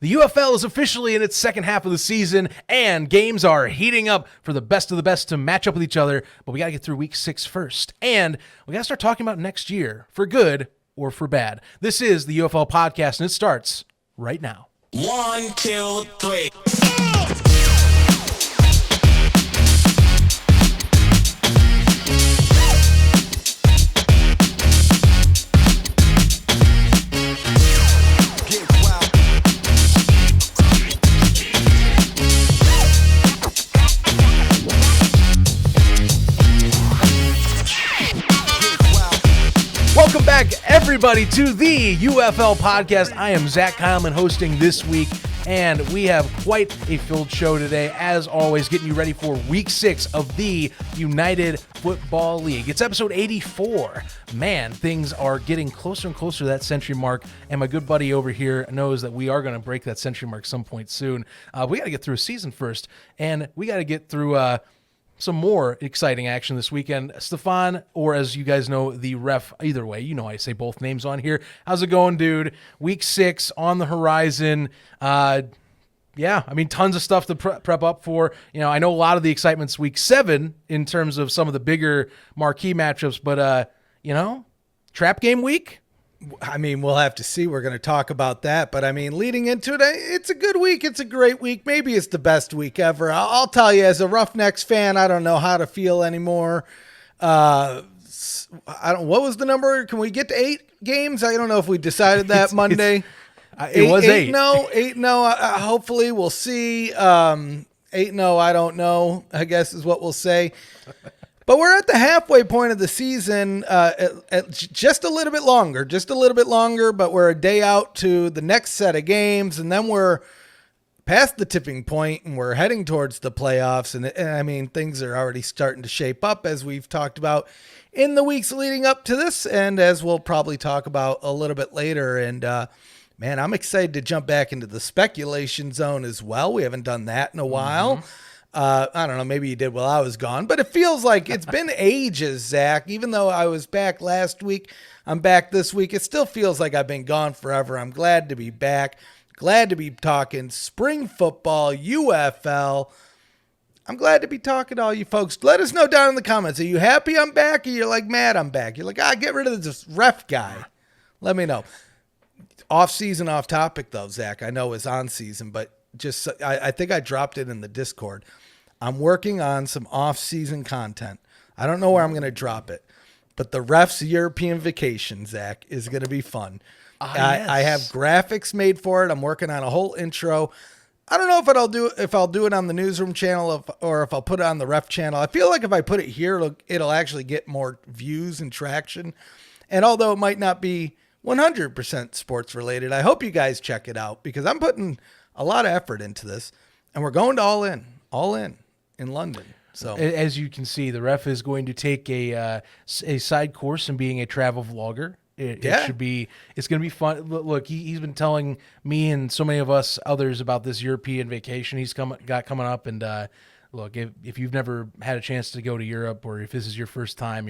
The UFL is officially in its second half of the season, and games are heating up for the best of the best to match up with each other, but we got to get through week 6 first. And we got to start talking about next year, for good or for bad. This is the UFL podcast, and it starts right now. 1, 2, 3. Welcome back, everybody, to the UFL podcast. I am Zach Kyleman hosting this week, and we have quite a filled show today, as always, getting you ready for week 6 of the United Football League. It's episode 84. Man, things are getting closer and closer to that century mark, and my good buddy over here knows that we are going to break that century mark some point soon. We got to get through a season first, and we got to get through some more exciting action this weekend. Stefan, or as you guys know, the ref, either way, you know I say both names on here. How's it going, dude? Week 6 on the horizon. Tons of stuff to prep up for. You know, I know a lot of the excitement's week 7 in terms of some of the bigger marquee matchups, but, trap game week? I mean, we'll have to see. We're going to talk about that. But, I mean, leading into it, it's a good week. It's a great week. Maybe it's the best week ever. I'll tell you, as a Roughnecks fan, I don't know how to feel anymore. What was the number? Can we get to 8 games? I don't know if we decided that Monday. It was 8. 8-0. Hopefully, we'll see. 8-0, I don't know, I guess is what we'll say. But we're at the halfway point of the season, just a little bit longer, but we're a day out to the next set of games, and then we're past the tipping point, and we're heading towards the playoffs, and things are already starting to shape up, as we've talked about in the weeks leading up to this, and as we'll probably talk about a little bit later, and man, I'm excited to jump back into the speculation zone as well. We haven't done that in a while. Mm-hmm. I don't know, maybe you did while I was gone, but it feels like it's been ages, Zach. Even though I was back last week, I'm back this week. It still feels like I've been gone forever. I'm glad to be back. Glad to be talking spring football, UFL. I'm glad to be talking to all you folks. Let us know down in the comments. Are you happy I'm back? Or you're like, mad I'm back? You're like, get rid of this ref guy. Let me know. Off season, off topic though, Zach. I know it's on season, but I think I dropped it in the Discord. I'm working on some off-season content. I don't know where I'm going to drop it, but the ref's European vacation, Zach, is going to be fun. Yes. I have graphics made for it. I'm working on a whole intro. I don't know if I'll do it on the newsroom channel or if I'll put it on the ref channel. I feel like if I put it here, it'll actually get more views and traction. And although it might not be 100% sports related, I hope you guys check it out because I'm putting a lot of effort into this, and we're going to all in London. So as you can see, the ref is going to take a side course in being a travel vlogger. It's going to be fun. Look, he's been telling me and so many of us others about this European vacation he's coming up. And look, if you've never had a chance to go to Europe, or if this is your first time,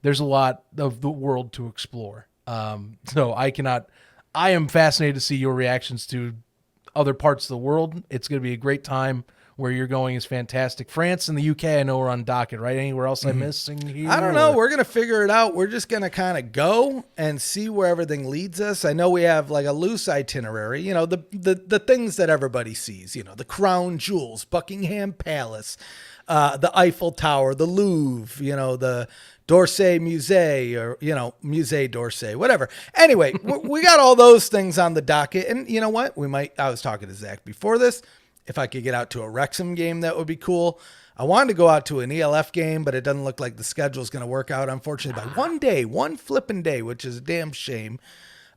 there's a lot of the world to explore. So I am fascinated to see your reactions to other parts of the world. It's going to be a great time. Where you're going is fantastic. France and the UK, I know, are on docket, right? Anywhere else I'm missing here? I don't know. We're going to figure it out. We're just going to kind of go and see where everything leads us. I know we have like a loose itinerary, the things that everybody sees, the crown jewels, Buckingham Palace, the Eiffel Tower, the Louvre, the d'Orsay Musée, or, Musée d'Orsay, whatever. Anyway, we got all those things on the docket. And you know what? I was talking to Zach before this. If I could get out to a Wrexham game, that would be cool. I wanted to go out to an ELF game, but it doesn't look like the schedule is going to work out, unfortunately, by one flipping day, which is a damn shame.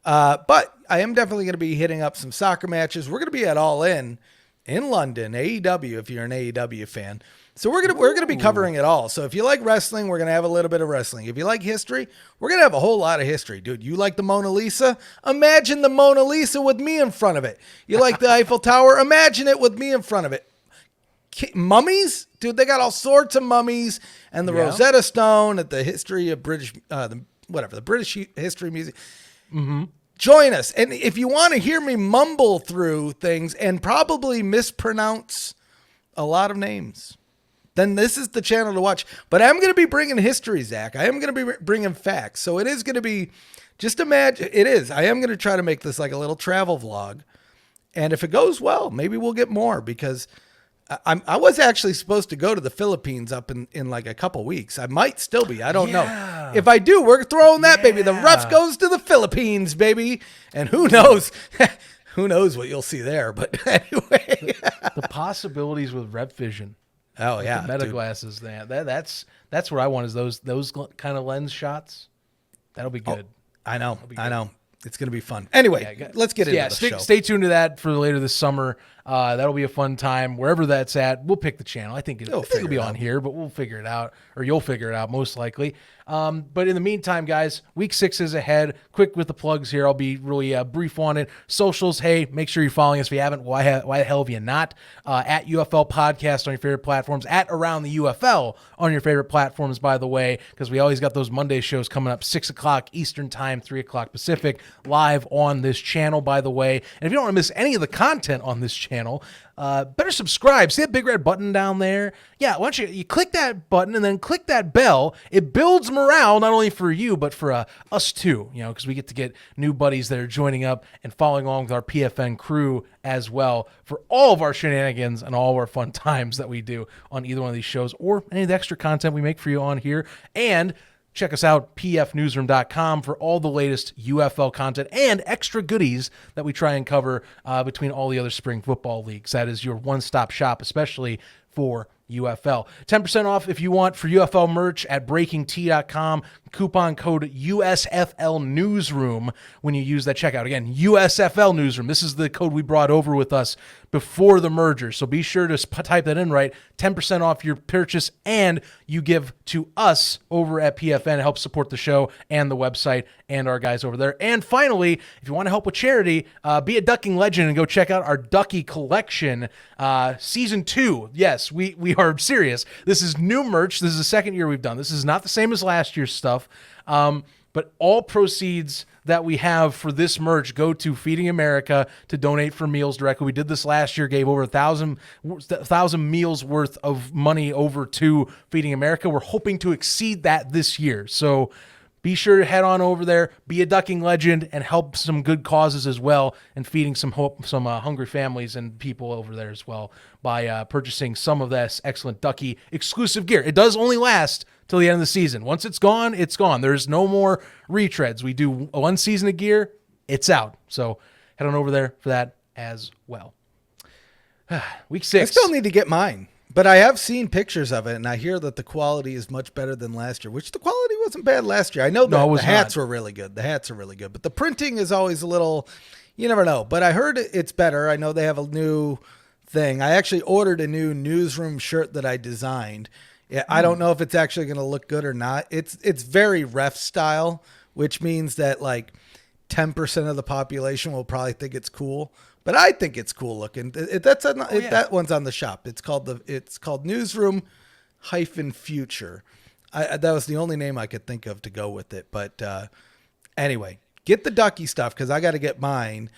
But I am definitely going to be hitting up some soccer matches. We're going to be at All In London, AEW, if you're an AEW fan. So we're gonna be covering it all. So if you like wrestling, we're gonna have a little bit of wrestling. If you like history, we're gonna have a whole lot of history, dude. You like the Mona Lisa? Imagine the Mona Lisa with me in front of it. You like the Eiffel Tower? Imagine it with me in front of it. Mummies, dude. They got all sorts of mummies, and the Rosetta Stone at the History of British, the British History Museum. Mm-hmm. join us. And if you want to hear me mumble through things and probably mispronounce a lot of names, then this is the channel to watch. But I'm going to be bringing history, Zach. I am going to be bringing facts. So it is going to be, just imagine, it is. I am going to try to make this like a little travel vlog. And if it goes well, maybe we'll get more, because I was actually supposed to go to the Philippines up in like a couple weeks. I might still be. I don't know. If I do, we're throwing that, baby. The Rough goes to the Philippines, baby. And who knows? Who knows what you'll see there. But anyway. The possibilities with Rep Vision. Oh, yeah. The meta glasses. That's what I want, is those kind of lens shots. That'll be good. I know. It's going to be fun. Anyway, let's get into the show. Stay tuned to that for later this summer. That'll be a fun time. Wherever that's at, we'll pick the channel. I think it'll be on here, but we'll figure it out, or you'll figure it out most likely. But in the meantime, guys, week 6 is ahead. Quick with the plugs here. I'll be really brief on it. Socials, hey, make sure you're following us if you haven't. Why the hell have you not? At UFL Podcast on your favorite platforms. At Around the UFL on your favorite platforms, by the way, because we always got those Monday shows coming up, 6 o'clock Eastern Time, 3 o'clock Pacific, live on this channel, by the way. And if you don't want to miss any of the content on this channel, better subscribe. See that big red button down there? Yeah, why don't you click that button and then click that bell. It builds morale, not only for you, but for us too, because we get to get new buddies that are joining up and following along with our PFN crew as well for all of our shenanigans and all of our fun times that we do on either one of these shows, or any of the extra content we make for you on here. And check us out, pfnewsroom.com, for all the latest UFL content and extra goodies that we try and cover between all the other spring football leagues. That is your one-stop shop, especially for UFL. 10% off if you want for UFL merch at breakingt.com. Coupon code USFL Newsroom when you use that checkout. Again, USFL Newsroom. This is the code we brought over with us before the merger. So be sure to type that in right. 10% off your purchase, and you give to us over at PFN to help support the show and the website and our guys over there. And finally, if you want to help with charity, be a ducking legend and go check out our Ducky collection, season 2. Yes, we are serious. This is new merch. This is the second year we've done. This is not the same as last year's stuff. But all proceeds that we have for this merch go to Feeding America to donate for meals directly. We did this last year, gave over 1,000 meals worth of money over to Feeding America. We're hoping to exceed that this year. So be sure to head on over there, be a ducking legend, and help some good causes as well, and feeding some hungry families and people over there as well by purchasing some of this excellent Ducky exclusive gear. It does only last till the end of the season. Once it's gone, it's gone. There's no more retreads. We do one season of gear, it's out. So head on over there for that as well. Week 6. I still need to get mine, but I have seen pictures of it, and I hear that the quality is much better than last year, which the quality wasn't bad last year. I know that the hats were really good. The hats are really good, but the printing is always a little, you never know. But I heard it's better. I know they have a new thing. I actually ordered a new newsroom shirt that I designed. Yeah, I don't know if it's actually going to look good or not. It's very ref style, which means that like 10% of the population will probably think it's cool, but I think it's cool looking. That one's on the shop. It's called Newsroom Future. That was the only name I could think of to go with it. But anyway, get the Ducky stuff because I got to get mine.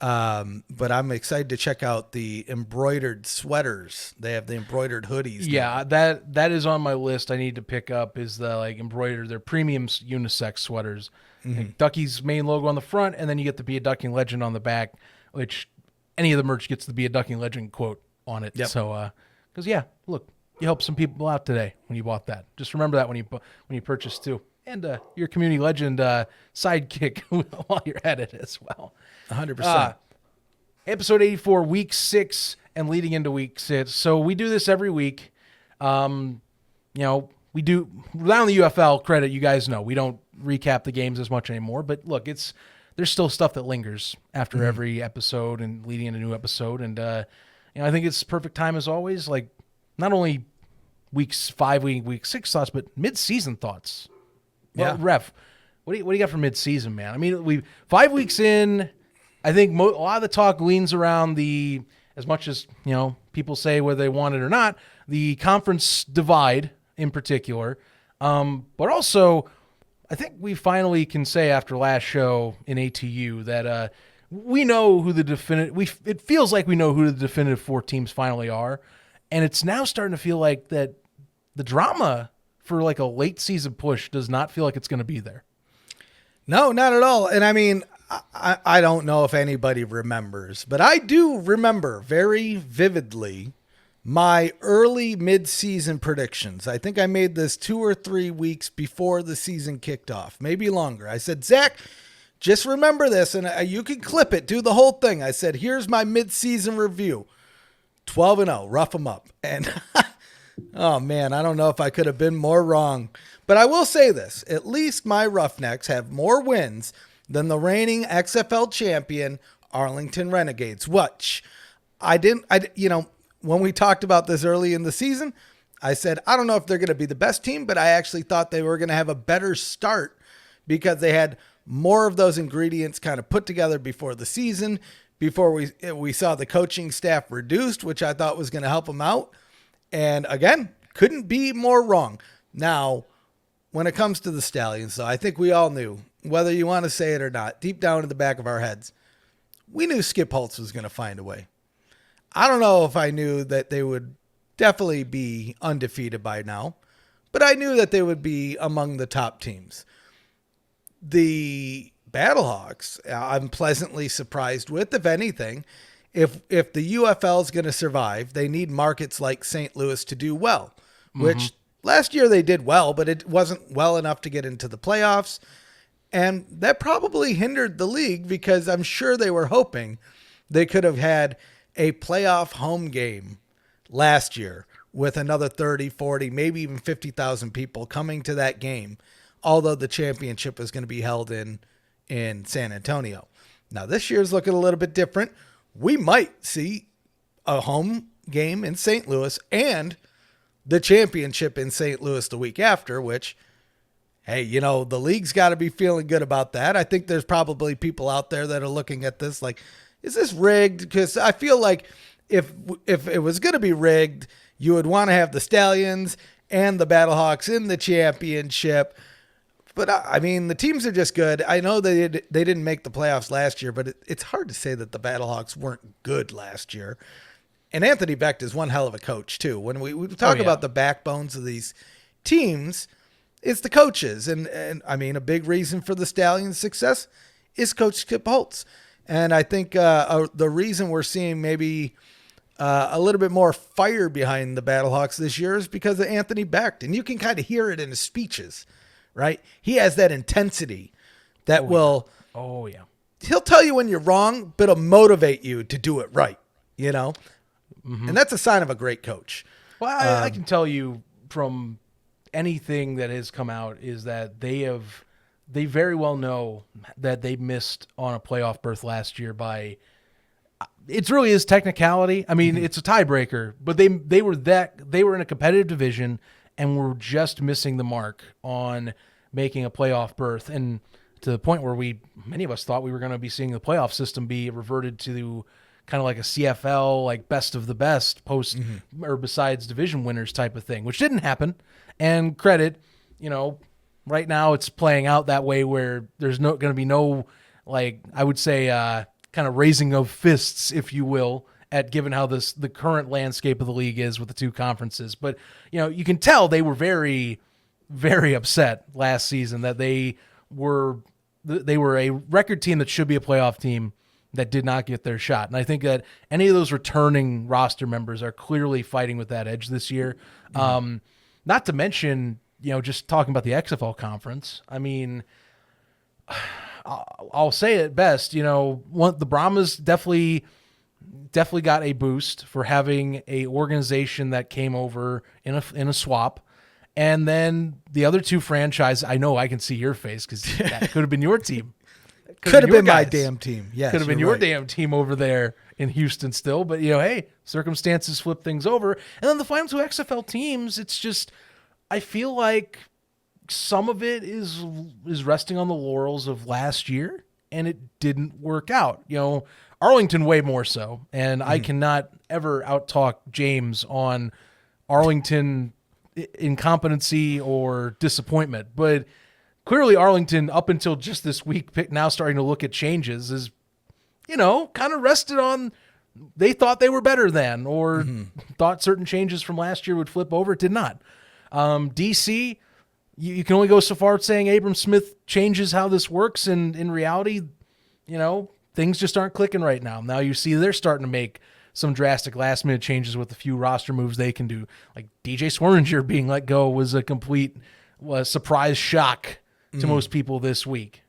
But I'm excited to check out the embroidered sweaters. They have the embroidered hoodies. Yeah, that is on my list. I need to pick up is the embroidered. They're premium unisex sweaters. Like Ducky's main logo on the front, and then you get the Be a Ducking Legend on the back, which any of the merch gets the Be a Ducking Legend quote on it. Yep. So, because look, you helped some people out today when you bought that. Just remember that when you purchase too. And your community legend sidekick while you're at it as well. 100%. Episode 84, week 6, and leading into week 6. So we do this every week. We do, without the UFL credit, you guys know, we don't recap the games as much anymore. But look, there's still stuff that lingers after every episode and leading into a new episode. And I think it's perfect time as always. Like not only week 6 thoughts, but mid-season thoughts. Well, Ref, what do you got for mid-season, man? I mean, we 5 weeks in. I think a lot of the talk leans around as much as people say whether they want it or not, the conference divide in particular, but also I think we finally can say after last show in ATU that we know who the definitive. It feels like we know who the definitive 4 teams finally are, and it's now starting to feel like that the drama for like a late season push does not feel like it's going to be there. No, not at all. And I mean, I don't know if anybody remembers, but I do remember very vividly my early mid-season predictions. I think I made this 2 or 3 weeks before the season kicked off, maybe longer. I said, Zach, just remember this, and you can clip it, do the whole thing. I said, here's my mid-season review. 12-0, rough them up. And oh man, I don't know if I could have been more wrong. But I will say this, at least my Roughnecks have more wins than the reigning XFL champion Arlington Renegades, which when we talked about this early in the season, I said, I don't know if they're going to be the best team, but I actually thought they were going to have a better start because they had more of those ingredients kind of put together before the season, before we saw the coaching staff reduced, which I thought was going to help them out. And again, couldn't be more wrong. Now, when it comes to the Stallions, though, I think we all knew, whether you want to say it or not, deep down in the back of our heads, we knew Skip Holtz was going to find a way. I don't know if I knew that they would definitely be undefeated by now, but I knew that they would be among the top teams. The Battlehawks, I'm pleasantly surprised with. If anything, if the UFL is going to survive, they need markets like St. Louis to do well, which last year they did well, but it wasn't well enough to get into the playoffs. And that probably hindered the league because I'm sure they were hoping they could have had a playoff home game last year with another 30, 40, maybe even 50,000 people coming to that game, although the championship is going to be held in San Antonio. Now, this year's looking a little bit different. We might see a home game in St. Louis and the championship in St. Louis the week after, which, hey, the league's got to be feeling good about that. I think there's probably people out there that are looking at this like, is this rigged? Because I feel like if it was going to be rigged, you would want to have the Stallions and the Battlehawks in the championship. But I mean, the teams are just good. I know they didn't make the playoffs last year, but it's hard to say that the Battlehawks weren't good last year. And Anthony Becht is one hell of a coach too. When we talk about the backbones of these teams, it's the coaches. And I mean, a big reason for the Stallions' success is Coach Skip Holtz. And I think the reason we're seeing maybe a little bit more fire behind the Battlehawks this year is because of Anthony Becht. And you can kind of hear it in his speeches, right? He has that intensity that will... Oh, yeah. He'll tell you when you're wrong, but it'll motivate you to do it right, And that's a sign of a great coach. Well, I can tell you from anything that has come out is that they very well know that they missed on a playoff berth last year by, it really is technicality. I mean, it's a tiebreaker, but they were in a competitive division and were just missing the mark on making a playoff berth. And to the point where many of us thought we were going to be seeing the playoff system be reverted to kind of like a CFL, like best of the best post or besides division winners type of thing, which didn't happen. And credit, right now it's playing out that way where there's going to be no, like, I would say, kind of raising of fists, if you will, at given how the current landscape of the league is with the two conferences. But, you can tell they were very, very upset last season that they were a record team that should be a playoff team that did not get their shot. And I think that any of those returning roster members are clearly fighting with that edge this year. Not to mention, just talking about the XFL conference. I mean, I'll say it best, the Brahmas definitely got a boost for having a organization that came over in a swap. And then the other two franchises, I know I can see your face because that could have been your team. Could have been my damn team. Yes, could have been your damn team over there in Houston still. But, hey, circumstances flip things over. And then the final two XFL teams, it's just, I feel like some of it is resting on the laurels of last year, and it didn't work out. Arlington way more so. And I cannot ever out-talk James on Arlington incompetency or disappointment. But clearly Arlington, up until just this week, now starting to look at changes, is, kind of rested on they thought they were better than, or thought certain changes from last year would flip over. It did not. DC, you can only go so far saying Abram Smith changes how this works, and in reality, things just aren't clicking right now. Now you see they're starting to make some drastic last-minute changes with a few roster moves they can do. Like DJ Swearinger being let go was a complete surprise shock to most people this week.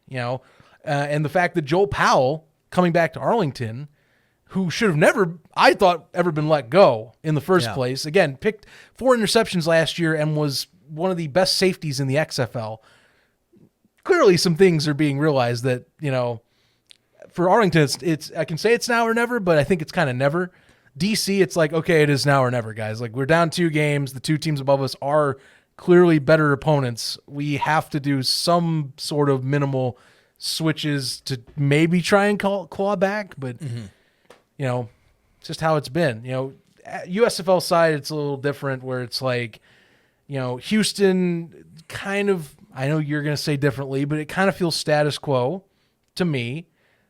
And the fact that Joel Powell coming back to Arlington, who should have never, I thought, ever been let go in the first place. Again, picked 4 interceptions last year and was one of the best safeties in the XFL. Clearly some things are being realized that, for Arlington, it's I can say it's now or never, but I think it's kind of never. DC, it's like, okay, it is now or never, guys. Like, we're down 2 games. The 2 teams above us are clearly better opponents. We have to do some sort of minimal switches to maybe try and claw back, but it's just how it's been. USFL side, it's a little different, where it's like, Houston kind of, I know you're going to say differently, but it kind of feels status quo to me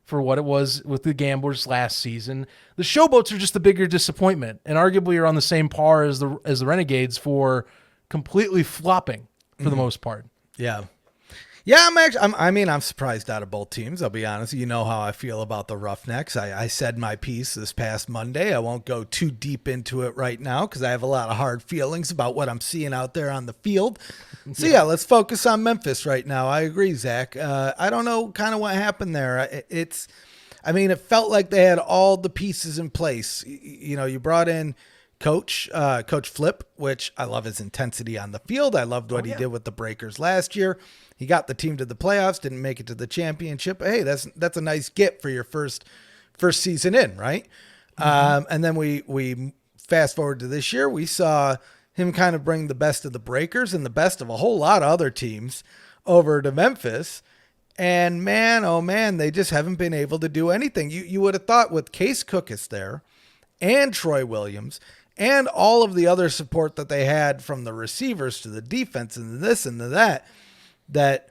for what it was with the Gamblers last season. The Showboats are just the bigger disappointment, and arguably are on the same par as the Renegades for completely flopping for the most part. Yeah. Yeah, I'm surprised out of both teams. I'll be honest. You know how I feel about the Roughnecks. I said my piece this past Monday. I won't go too deep into it right now because I have a lot of hard feelings about what I'm seeing out there on the field. So yeah, let's focus on Memphis right now. I agree, Zach. I don't know kind of what happened there. It felt like they had all the pieces in place. You brought in Coach Flip, which I love his intensity on the field. I loved what he did with the Breakers last year. He got the team to the playoffs, didn't make it to the championship. Hey, that's a nice get for your first season in, right? And then we fast forward to this year. We saw him kind of bring the best of the Breakers and the best of a whole lot of other teams over to Memphis. And man, oh man, they just haven't been able to do anything. You would have thought with Case Cookus there and Troy Williams and all of the other support that they had from the receivers to the defense and this and that,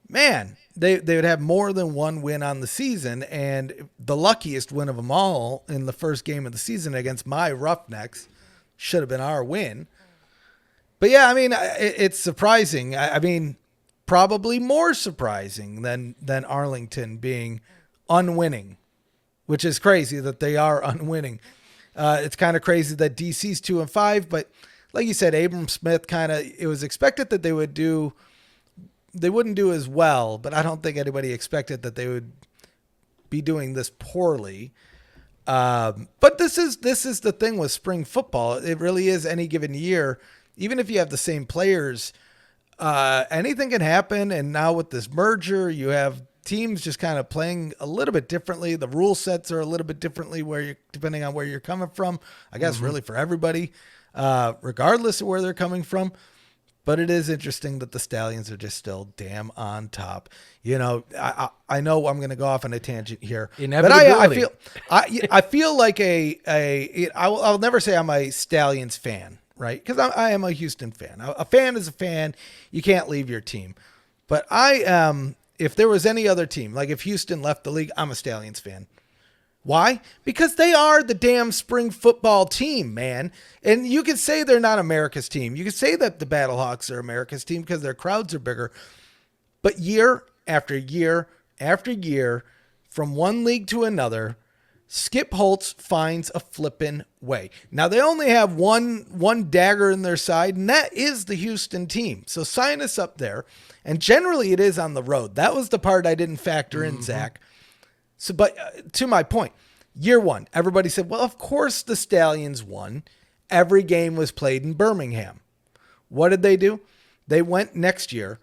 man, they would have more than one win on the season, and the luckiest win of them all in the first game of the season against my Roughnecks should have been our win. But yeah, it's surprising. Probably more surprising than Arlington being unwinning, which is crazy that they are unwinning. It's kind of crazy that DC's 2-5, but like you said, Abram Smith it was expected that they wouldn't do as well, but I don't think anybody expected that they would be doing this poorly. But this is the thing with spring football. It really is any given year. Even if you have the same players, anything can happen. And now with this merger, you have teams just kind of playing a little bit differently. The rule sets are a little bit differently depending on where you're coming from. I guess really for everybody, regardless of where they're coming from. But it is interesting that the Stallions are just still damn on top. I know I'm going to go off on a tangent here, but I feel like I'll never say I'm a Stallions fan, right? Because I am a Houston fan. A fan is a fan. You can't leave your team. But if there was any other team, like if Houston left the league, I'm a Stallions fan. Why? Because they are the damn spring football team, man. And you could say they're not America's team. You could say that the Battlehawks are America's team because their crowds are bigger. But year after year after year, from one league to another, Skip Holtz finds a flippin' way. Now, they only have one dagger in their side, and that is the Houston team. So sign us up there. And generally, it is on the road. That was the part I didn't factor in, Zach. So, but to my point, year one, everybody said, well, of course the Stallions won. Every game was played in Birmingham. What did they do? They went next year.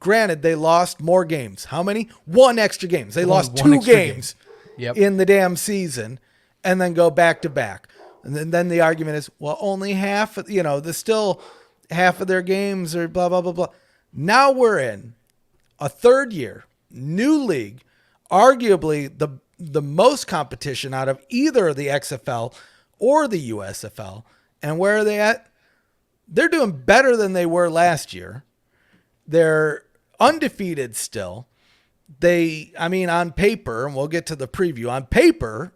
Granted, they lost more games. How many? 1 extra games. They lost 2 games in the damn season and then go back to back. And then the argument is, well, only half, there's still half of their games or blah, blah, blah, blah. Now we're in a third year, new league, arguably the most competition out of either the XFL or the USFL. And where are they at? They're doing better than they were last year. They're undefeated still. On paper, and we'll get to the preview, on paper,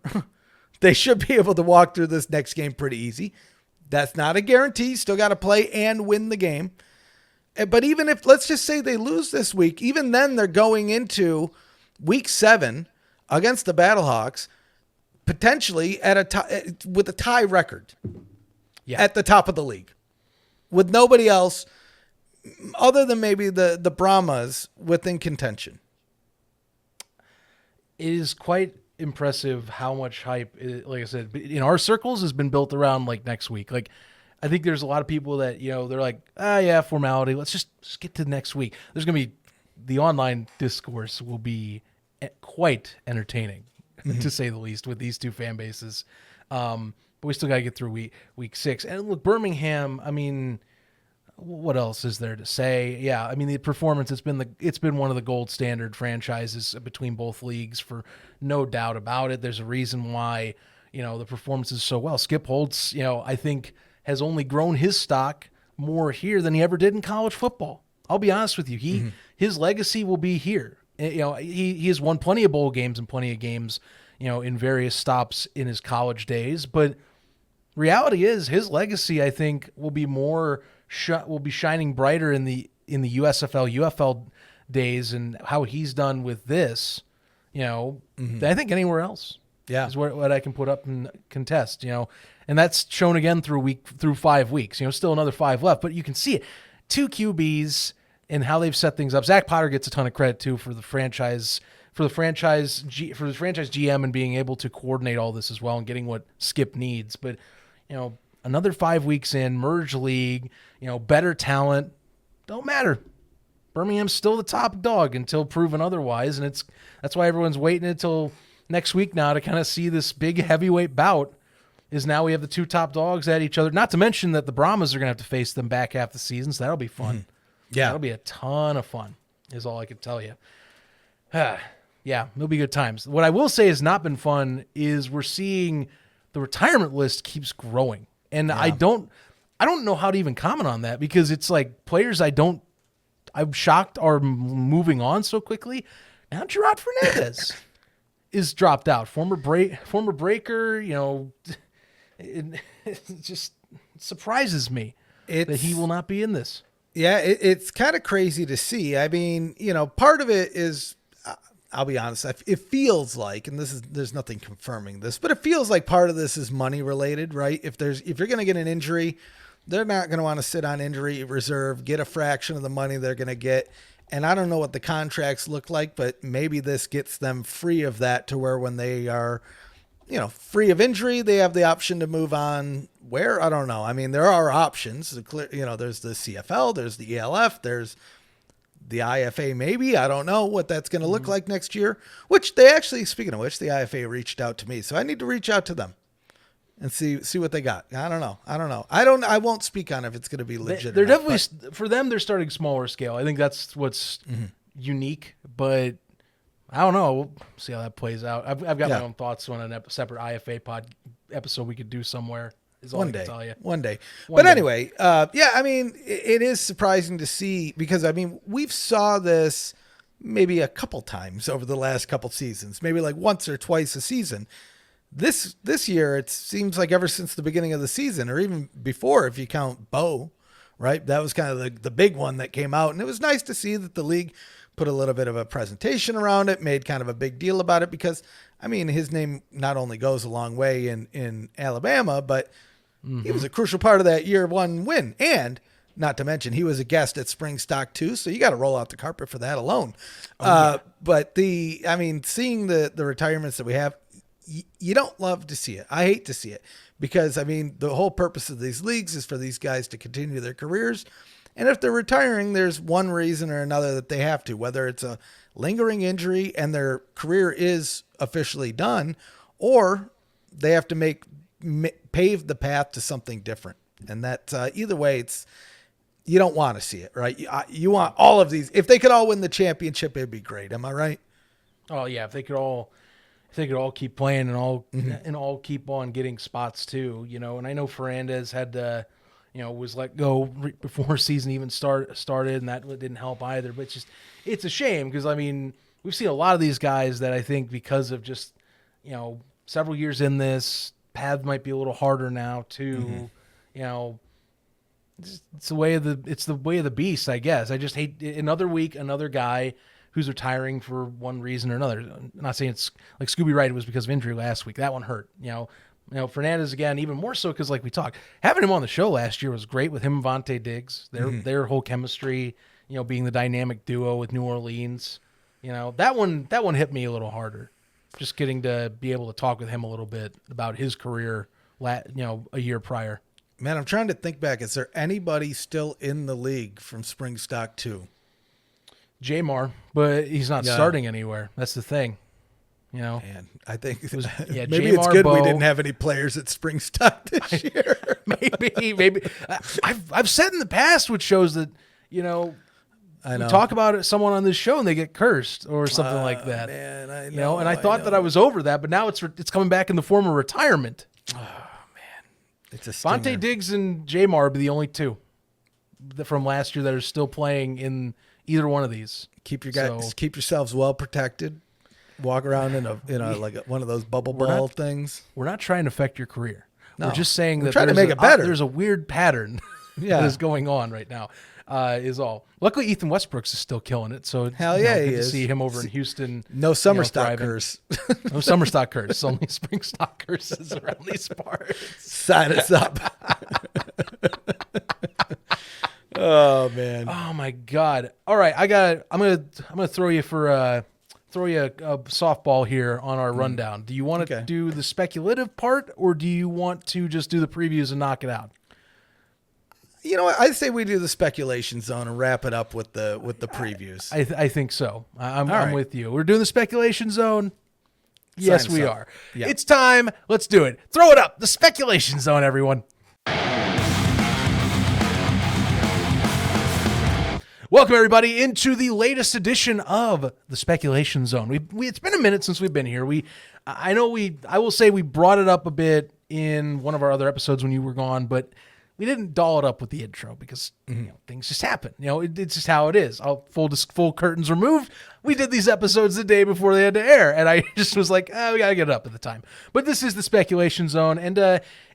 they should be able to walk through this next game pretty easy. That's not a guarantee. Still got to play and win the game. But even if, let's just say they lose this week, even then they're going into week 7 against the Battlehawks, potentially with a tie record at the top of the league, with nobody else other than maybe the Brahmas within contention. It is quite impressive how much hype, like I said, in our circles has been built around like next week. Like, I think there's a lot of people that, they're like, formality. Let's just get to next week. There's going to be, the online discourse will be quite entertaining, to say the least, with these two fan bases. But we still got to get through week 6. And look, Birmingham, I mean, what else is there to say? Yeah, I mean, the performance, it's been one of the gold standard franchises between both leagues, for no doubt about it. There's a reason why, the performance is so well. Skip Holtz, I think, has only grown his stock more here than he ever did in college football. I'll be honest with you. His legacy will be here. He has won plenty of bowl games and plenty of games, in various stops in his college days. But reality is, his legacy, I think, will be shining brighter in the USFL, UFL days, and how he's done with this, than I think anywhere else. Yeah, is what I can put up and contest. And that's shown again through 5 weeks. Still another 5 left, but you can see it. 2 QBs and how they've set things up. Zach Potter gets a ton of credit too for the franchise GM and being able to coordinate all this as well and getting what Skip needs. But another 5 weeks in, merge league, better talent, don't matter. Birmingham's still the top dog until proven otherwise, and that's why everyone's waiting until next week now to kind of see this big heavyweight bout. Is now we have the 2 top dogs at each other. Not to mention that the Brahmas are going to have to face them back half the season, so that'll be fun. Yeah. That'll be a ton of fun, is all I can tell you. Yeah, it'll be good times. What I will say has not been fun is we're seeing the retirement list keeps growing. And I don't know how to even comment on that, because it's like players I'm shocked are moving on so quickly. Now Gerard Fernandez is dropped out. Former breaker, it just surprises me that he will not be in this. Yeah, it's kind of crazy to see. I mean, part of it is, I'll be honest, it feels like, and there's nothing confirming this, but it feels like part of this is money related, right? If you're going to get an injury, they're not going to want to sit on injury reserve, get a fraction of the money they're going to get. And I don't know what the contracts look like, but maybe this gets them free of that, to where when they are, free of injury, they have the option to move on. Where? I don't know. I mean, there are options. There's the CFL, there's the ELF, there's the IFA maybe. I don't know what that's going to look like next year, which they actually, speaking of which, the IFA reached out to me. So I need to reach out to them and see what they got. I don't know. I won't speak on if it's going to be legit. They're definitely, for them, they're starting smaller scale. I think that's what's unique, but I don't know. We'll see how that plays out. I've got my own thoughts on a separate IFA episode we could do somewhere. Is all I can tell you. One day. Anyway, I mean, it is surprising to see, because I mean, we've saw this maybe a couple times over the last couple seasons, maybe like once or twice a season. This year, it seems like ever since the beginning of the season, or even before, if you count Bo, right? That was kind of the big one that came out, and it was nice to see that the league put a little bit of a presentation around it, made kind of a big deal about it, because I mean, his name not only goes a long way in Alabama, but he was a crucial part of that year 1 win. And not to mention, he was a guest at Spring Stock too. So you got to roll out the carpet for that alone. But seeing the retirements that we have, you don't love to see it. I hate to see it, because I mean, the whole purpose of these leagues is for these guys to continue their careers. And if they're retiring, there's one reason or another that they have to, whether it's a lingering injury and their career is officially done, or they have to pave the path to something different. And that either way, you don't want to see it, right? You want all of these. If they could all win the championship, it'd be great. Am I right? Oh yeah, if they could all keep playing and all keep on getting spots too, And I know Fernandez had to, was let go before season even started, and that didn't help either. But it's a shame because, I mean, we've seen a lot of these guys that I think because of just, several years in this, path might be a little harder now too. It's the way of the beast, I guess. I just hate another week, another guy who's retiring for one reason or another. I'm not saying it's like Scooby Wright, it was because of injury last week. That one hurt. Fernandez again, even more so because, like we talked, having him on the show last year was great with him and Vontae Diggs. Their whole chemistry, being the dynamic duo with New Orleans. That one hit me a little harder. Just getting to be able to talk with him a little bit about his career, a year prior. Man, I'm trying to think back. Is there anybody still in the league from Spring Stock 2? Jamar, but he's not starting anywhere. That's the thing. Man, I think maybe Jamar, it's good Bo, we didn't have any players at Spring Stock this year. maybe. I've said in the past, which shows that, I know. we talk about someone on this show and they get cursed or something like that. Man, I know. And I thought that I was over that, but now it's coming back in the form of retirement. It's a stinger. Vontae Diggs and Jamar be the only two from last year that are still playing in either one of these. Keep yourselves well protected. Walk around in a like one of those bubble ball things. We're not trying to affect your career. No. We're just saying that trying to make it better. There's a weird pattern that is going on right now. Is all. Luckily, Ethan Westbrooks is still killing it. So hell yeah, good he to is. see him over in Houston. No summer stock thriving. curse. No summer stock curse. Only spring stock curses around these parts. Sign us up. Oh man. Oh my God. All right, I'm gonna throw you a softball here on our rundown. Do you want to do the speculative part, or do you want to just do the previews and knock it out? You know what? I'd say we do the speculation zone and wrap it up with the previews. I think so. I'm right. with you. We're doing the speculation zone. Yes, we are. Yeah. It's time. Let's do it. Throw it up. The speculation zone, everyone. Welcome, everybody, into the latest edition of the Speculation Zone. It's been a minute since we've been here. I will say we brought it up a bit in one of our other episodes when you were gone, but we didn't doll it up with the intro because things just happen. It's just how it is. Full curtains removed. We did these episodes the day before they had to air, and I just was like, we gotta get it up at the time. But this is the Speculation Zone, and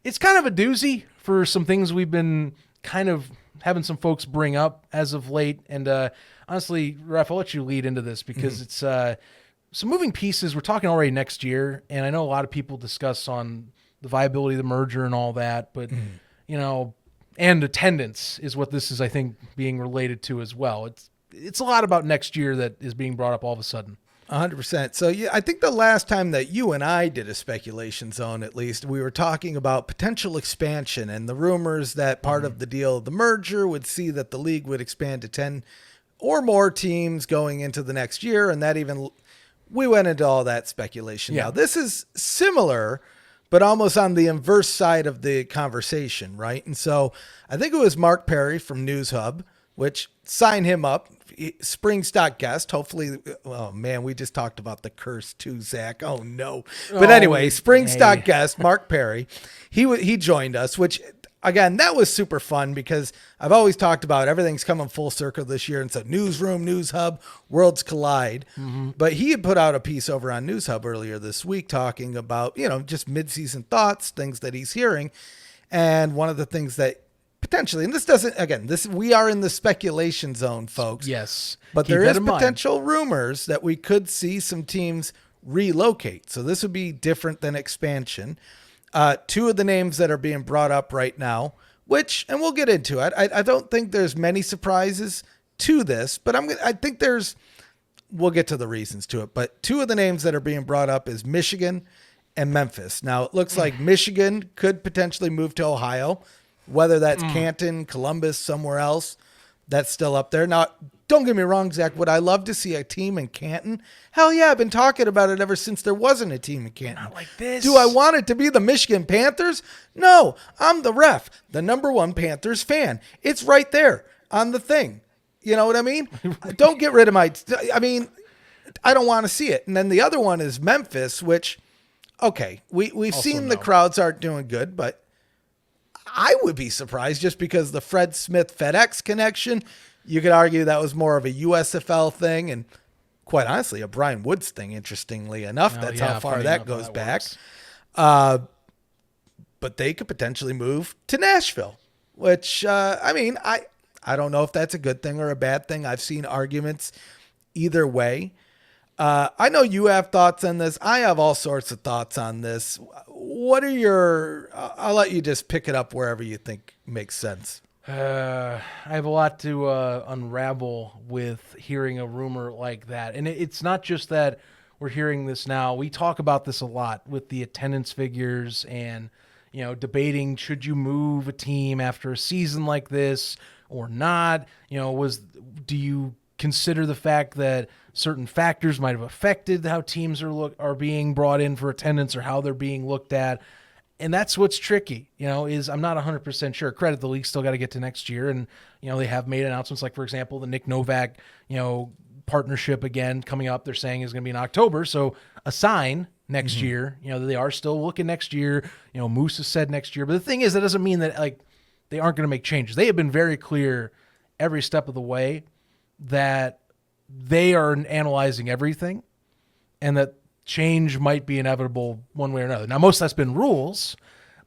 it's kind of a doozy for some things we've been kind of having some folks bring up as of late. And honestly, Ref, I'll let you lead into this because it's some moving pieces. We're talking already next year, and I know a lot of people discuss on the viability of the merger and all that, but and attendance is what this is, I think, being related to as well. It's a lot about next year that is being brought up all of a sudden. 100%. So yeah, I think the last time that you and I did a speculation zone, at least, we were talking about potential expansion and the rumors that part of the deal of the merger would see that the league would expand to 10 or more teams going into the next year. And that even, we went into all that speculation. Yeah. Now this is similar, but almost on the inverse side of the conversation, right? And so I think it was Mark Perry from News Hub, which sign him up. Spring stock guest. Hopefully, oh man, we just talked about the curse too, Zach. Oh no. But anyway, spring stock guest, Mark Perry, he joined us, which again, that was super fun because I've always talked about everything's coming full circle this year. And so Newsroom, News Hub, worlds collide. But he had put out a piece over on News Hub earlier this week talking about, just midseason thoughts, things that he's hearing. And one of the things that potentially, and we are in the speculation zone, folks. Yes. But there is potential rumors that we could see some teams relocate. So this would be different than expansion. Two of the names that are being brought up right now, and we'll get into it. I don't think there's many surprises to this, but we'll get to the reasons to it. But two of the names that are being brought up is Michigan and Memphis. Now it looks like Michigan could potentially move to Ohio. Whether that's Canton, Columbus, somewhere else, that's still up there. Now, don't get me wrong, Zach. Would I love to see a team in Canton? Hell yeah, I've been talking about it ever since there wasn't a team in Canton. Not like this. Do I want it to be the Michigan Panthers? No, I'm the ref, the #1 Panthers fan. It's right there on the thing. You know what I mean? Don't get rid of I don't want to see it. And then the other one is Memphis, which, okay, we've seen the crowds aren't doing good, but I would be surprised just because the Fred Smith FedEx connection. You could argue that was more of a USFL thing, and quite honestly, a Brian Woods thing. Interestingly enough, that's how far that goes back. But they could potentially move to Nashville, which I don't know if that's a good thing or a bad thing. I've seen arguments either way. I know you have thoughts on this. I have all sorts of thoughts on this. What are your? I'll let you just pick it up wherever you think makes sense. I have a lot to unravel with hearing a rumor like that. And it's not just that we're hearing this now. We talk about this a lot with the attendance figures and, debating should you move a team after a season like this or not? Do you consider the fact that certain factors might have affected how teams are being brought in for attendance or how they're being looked at? And that's what's tricky, is I'm not 100% sure. Credit, the league still got to get to next year. And, they have made announcements like, for example, the Nick Novak, partnership again coming up. They're saying is going to be in October. So a sign next year, that they are still looking next year. Moose has said next year. But the thing is, that doesn't mean that they aren't going to make changes. They have been very clear every step of the way that they are analyzing everything and that change might be inevitable one way or another. Now, most of that's been rules,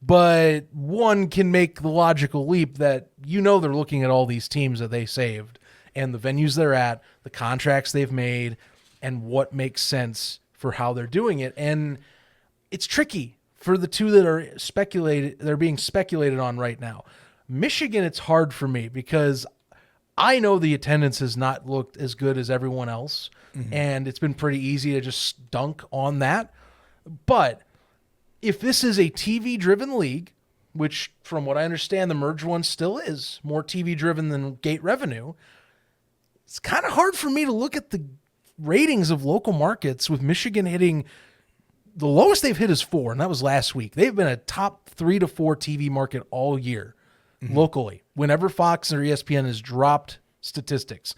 but one can make the logical leap that they're looking at all these teams that they saved and the venues they're at, the contracts they've made, and what makes sense for how they're doing it. And it's tricky for the two that are they're being speculated on right now. Michigan, it's hard for me because I know the attendance has not looked as good as everyone else, and it's been pretty easy to just dunk on that. But if this is a TV-driven league, which from what I understand the merged one still is, more TV-driven than gate revenue, it's kind of hard for me to look at the ratings of local markets with Michigan hitting – the lowest they've hit is 4, and that was last week. They've been a top 3 to 4 TV market all year locally, whenever Fox or ESPN has dropped statistics.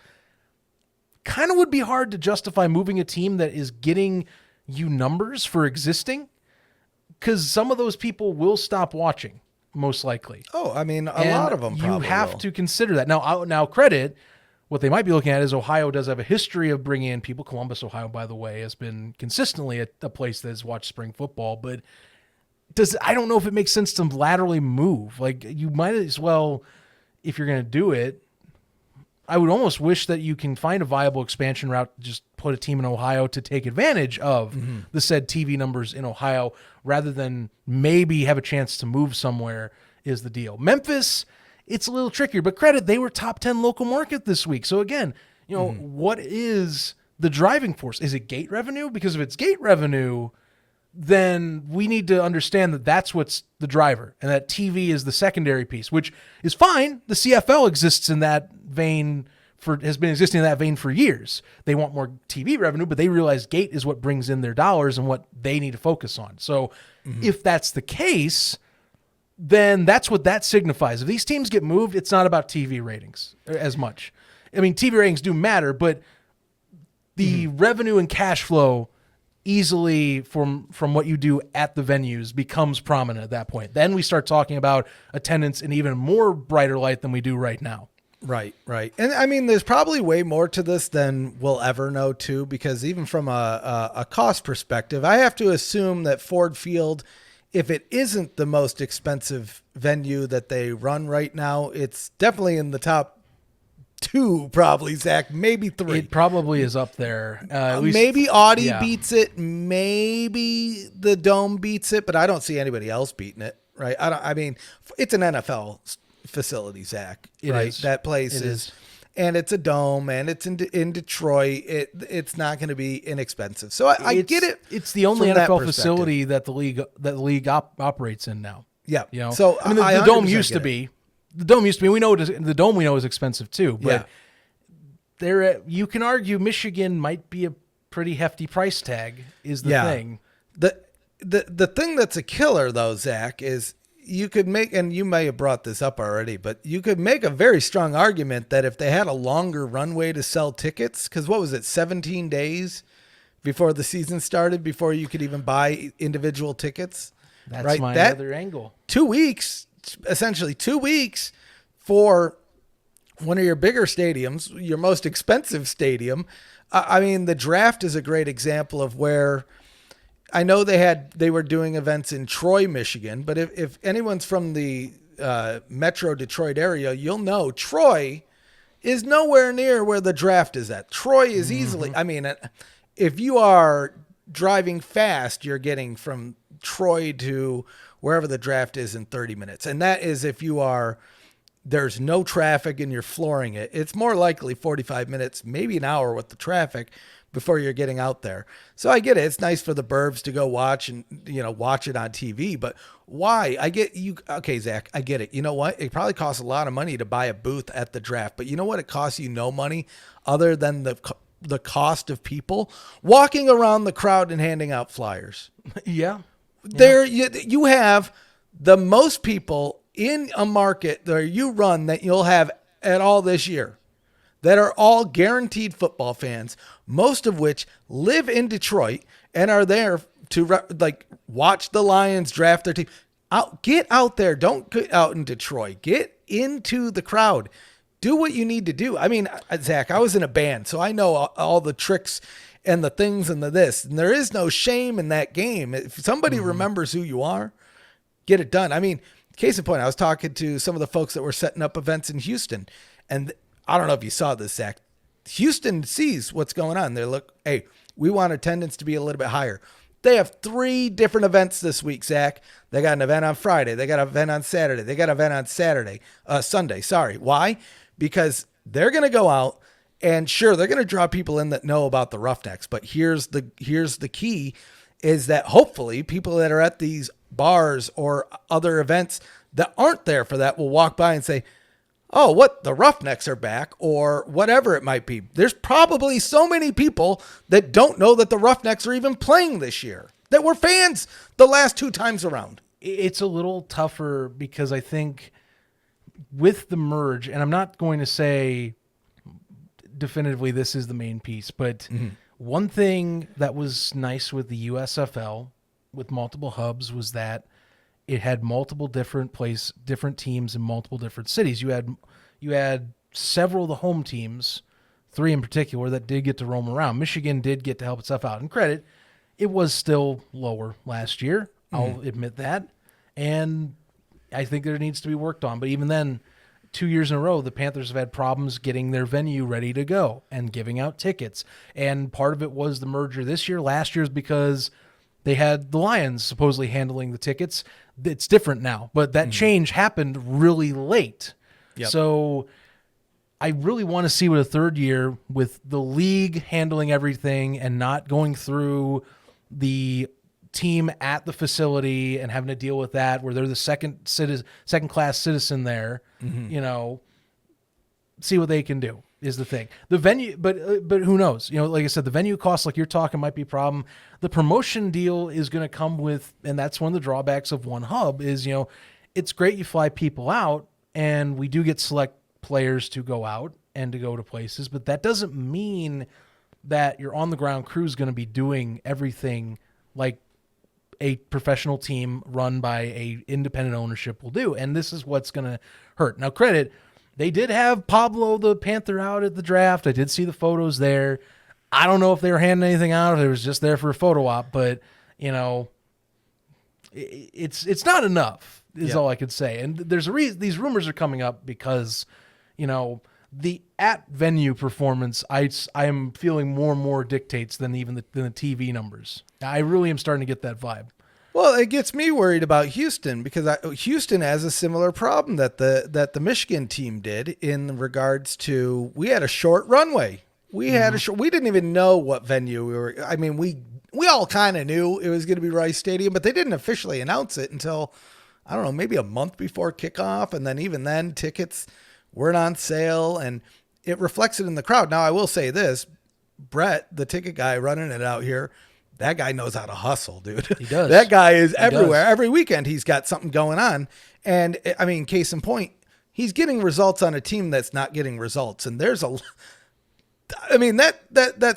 Kind of would be hard to justify moving a team that is getting you numbers for existing, because some of those people will stop watching, most likely. Oh, a lot of them probably you have will. to consider that. Now, credit, what they might be looking at is Ohio does have a history of bringing in people. Columbus, Ohio, by the way, has been consistently a place that has watched spring football, but I don't know if it makes sense to laterally move. You might as well, if you're going to do it, I would almost wish that you can find a viable expansion route, just put a team in Ohio to take advantage of the said TV numbers in Ohio, rather than maybe have a chance to move somewhere is the deal. Memphis, it's a little trickier, but credit, they were top 10 local market this week. So again, what is the driving force? Is it gate revenue? Because if it's gate revenue, then we need to understand that that's what's the driver, and that TV is the secondary piece, which is fine. The CFL exists in that vein has been existing in that vein for years. They want more TV revenue, but they realize gate is what brings in their dollars and what they need to focus on. So if that's the case, then that's what that signifies. If these teams get moved, it's not about TV ratings as much. TV ratings do matter, but the revenue and cash flow easily from what you do at the venues becomes prominent at that point. Then we start talking about attendance in even more brighter light than we do right now. Right. And there's probably way more to this than we'll ever know too, because even from a cost perspective, I have to assume that Ford Field, if it isn't the most expensive venue that they run right now, it's definitely in the top 2, probably, Zach, maybe 3. It probably is up there. Maybe Audi beats it. Maybe the Dome beats it, but I don't see anybody else beating it. Right. It's an NFL facility, Zach. Right. That place is, and it's a dome, and it's in Detroit. It's not going to be inexpensive. So I get it. It's the only NFL facility that the league operates in now. Yeah. So the Dome used to be. The Dome used to be. We know the Dome is expensive too, but you can argue Michigan might be a pretty hefty price tag. Is the thing. The thing that's a killer though, Zach, is you could make, and you may have brought this up already, but you could make a very strong argument that if they had a longer runway to sell tickets, because what was it, 17 days before the season started, before you could even buy individual tickets? That's my other angle. 2 weeks, essentially 2 weeks for one of your bigger stadiums, your most expensive stadium. I mean, the draft is a great example of where I know they were doing events in Troy, Michigan, but if anyone's from the Metro Detroit area, you'll know Troy is nowhere near where the draft is at. Troy is easily, I mean, if you are driving fast, you're getting from Troy to wherever the draft is in 30 minutes. And that is if there's no traffic and you're flooring it. It's more likely 45 minutes, maybe an hour with the traffic before you're getting out there. So I get it. It's nice for the burbs to go watch and, watch it on TV, but why? I get you. Okay, Zach, I get it. You know what? It probably costs a lot of money to buy a booth at the draft, but you know what? It costs you no money other than the cost of people walking around the crowd and handing out flyers. Yeah. There you have the most people in a market that you run that you'll have at all this year that are all guaranteed football fans, most of which live in Detroit and are there to watch the Lions draft their team. Get out there. Don't get out in Detroit. Get into the crowd. Do what you need to do. I mean, Zach, I was in a band, so I know all the tricks and the things and the this. And there is no shame in that game. If somebody remembers who you are, get it done. I mean, case in point, I was talking to some of the folks that were setting up events in Houston, and I don't know if you saw this, Zach. Houston sees what's going on. They look, hey, we want attendance to be a little bit higher. They have 3 different events this week, Zach. They got an event on Friday. They got an event on Saturday. They got an event on Sunday. Sorry. Why? Because they're going to go out and sure, they're going to draw people in that know about the Roughnecks. But here's the key is that hopefully people that are at these bars or other events that aren't there for that will walk by and say, oh, what? The Roughnecks are back or whatever it might be. There's probably so many people that don't know that the Roughnecks are even playing this year that were fans the last 2 times around. It's a little tougher because I think with the merge, and I'm not going to say definitively this is the main piece, but one thing that was nice with the USFL with multiple hubs was that it had multiple different teams in multiple different cities. You had several of the home teams, 3 in particular, that did get to roam around. Michigan did get to help itself out. And credit, it was still lower last year. I'll admit that. And I think there needs to be worked on. But even then, 2 years in a row, the Panthers have had problems getting their venue ready to go and giving out tickets. And part of it was the merger this year. Last year's because they had the Lions supposedly handling the tickets. It's different now, but that change happened really late. Yep. So I really want to see what a third year with the league handling everything and not going through the team at the facility and having to deal with that where they're the second class citizen there, see what they can do is the thing. The venue, but who knows? Like I said, the venue cost, like you're talking, might be a problem. The promotion deal is going to come with, and that's one of the drawbacks of one hub is, it's great you fly people out, and we do get select players to go out and to go to places, but that doesn't mean that your on-the-ground crew is going to be doing everything like a professional team run by a independent ownership will do, and this is what's going to hurt. Now, credit, they did have Pablo the Panther out at the draft. I did see the photos there. I don't know if they were handing anything out, if it was just there for a photo op, but, it's not enough is all I could say. And there's a reason these rumors are coming up because, the at venue performance, I am feeling more and more dictates than even the TV numbers. I really am starting to get that vibe. Well, it gets me worried about Houston because Houston has a similar problem that the Michigan team did in regards to we had a short runway. We had we didn't even know what venue we were. I mean, we all kind of knew it was going to be Rice Stadium, but they didn't officially announce it until, I don't know, maybe a month before kickoff. And then even then tickets weren't on sale and it reflects it in the crowd. Now I will say this, Brett, the ticket guy running it out here, that guy knows how to hustle, dude. He does. That guy is everywhere. Every weekend he's got something going on. And I mean, case in point, he's getting results on a team that's not getting results. And that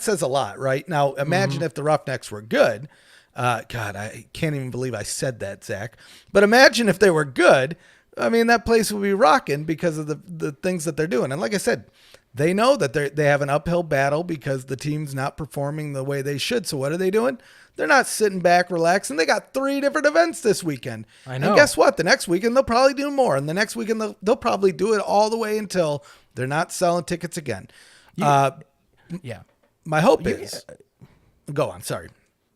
says a lot, right? Now, imagine if the Roughnecks were good. God, I can't even believe I said that, Zach. But imagine if they were good. I mean, that place will be rocking because of the things that they're doing. And like I said, they know that they have an uphill battle because the team's not performing the way they should. So what are they doing? They're not sitting back, relaxing. They got 3 different events this weekend. I know. And guess what? The next weekend, they'll probably do more. And the next weekend, they'll probably do it all the way until they're not selling tickets again. Yeah. My hope is... Go on, sorry.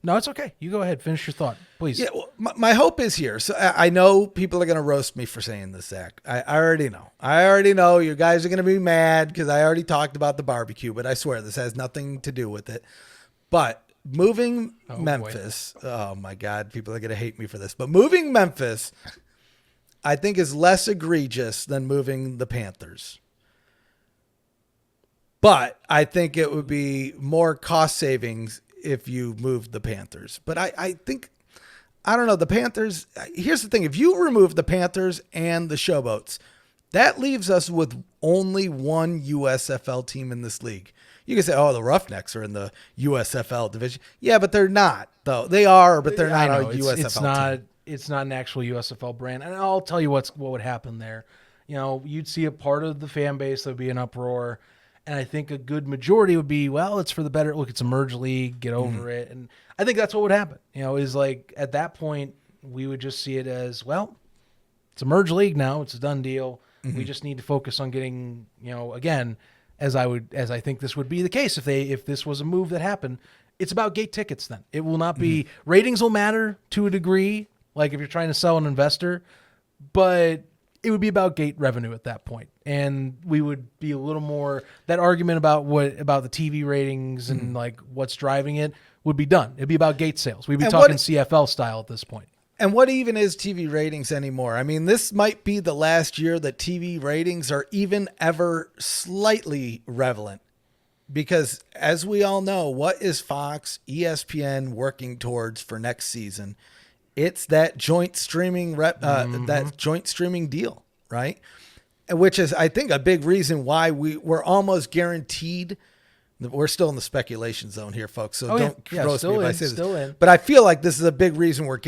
No, it's okay. You go ahead. Finish your thought, please. Yeah, well, my hope is here. So I know people are going to roast me for saying this, Zach. I already know. I already know you guys are going to be mad because I already talked about the barbecue, but I swear this has nothing to do with it. But moving Memphis, oh my God, people are going to hate me for this. But moving Memphis, I think is less egregious than moving the Panthers. But I think it would be more cost savings if you moved the Panthers. But I think, I don't know, the Panthers, here's the thing. If you remove the Panthers and the Showboats, that leaves us with only one USFL team in this league. You can say, oh, the Roughnecks are in the USFL division. Yeah, but they're not, though. They are, but they're not a USFL team. It's not an actual USFL brand. And I'll tell you what would happen there. You know, you'd see a part of the fan base that would be an uproar. And I think a good majority would be, well, it's for the better. Look, it's a merge league. Get over it. And I think that's what would happen. You know, is like at that point, we would just see it as, well, it's a merge league now. It's a done deal. We just need to focus on getting, you know, again, as I think this would be the case if this was a move that happened. It's about gate tickets then. It will not be ratings will matter to a degree, like if you're trying to sell an investor, but it would be about gate revenue at that point. And we would be a little more, that argument about the TV ratings and like what's driving it would be done. It'd be about gate sales. We'd be talking CFL style at this point. And what even is TV ratings anymore? I mean, this might be the last year that TV ratings are even ever slightly relevant. Because as we all know, what is Fox, ESPN working towards for next season? It's that joint streaming that joint streaming deal, right? Which is, I think, a big reason why we're almost guaranteed. We're still in the speculation zone here, folks. So don't roast me if I say this. But I feel like this is a big reason we're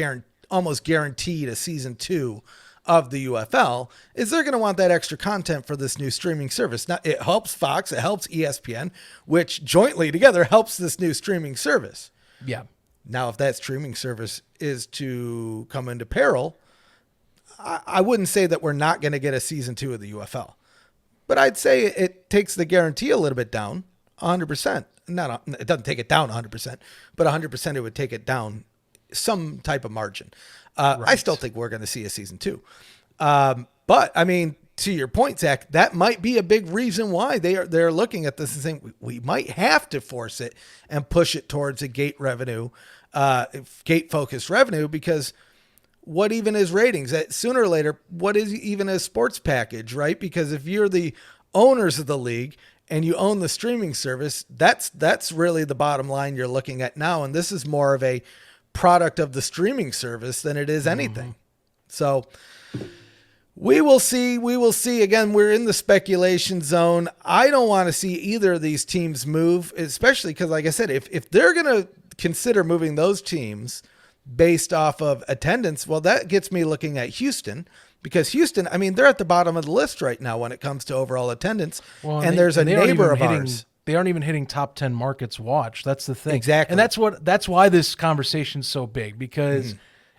almost guaranteed a season 2 of the UFL. Is they're going to want that extra content for this new streaming service. Now, it helps Fox, it helps ESPN, which jointly together helps this new streaming service. Yeah. Now, if that streaming service is to come into peril, I wouldn't say that we're not going to get a season 2 of the UFL, but I'd say it takes the guarantee a little bit down 100%. It doesn't take it down 100%, but 100% it would take it down some type of margin. Right. I still think we're going to see a season 2. But I mean, to your point, Zach, that might be a big reason why they're looking at this and saying we might have to force it and push it towards a gate revenue, gate focused revenue, because what even is ratings? Sooner or later, what is even a sports package, right? Because if you're the owners of the league and you own the streaming service, that's really the bottom line you're looking at now. And this is more of a product of the streaming service than it is anything. So we will see. We will see. Again, we're in the speculation zone. I don't want to see either of these teams move, especially because, like I said, if they're going to consider moving those teams based off of attendance, well, that gets me looking at Houston, because Houston, I mean, they're at the bottom of the list right now when it comes to overall attendance. Well, and there's a neighbor of ours. They aren't even hitting top 10 markets watched. That's the thing. Exactly. And that's why this conversation's so big, because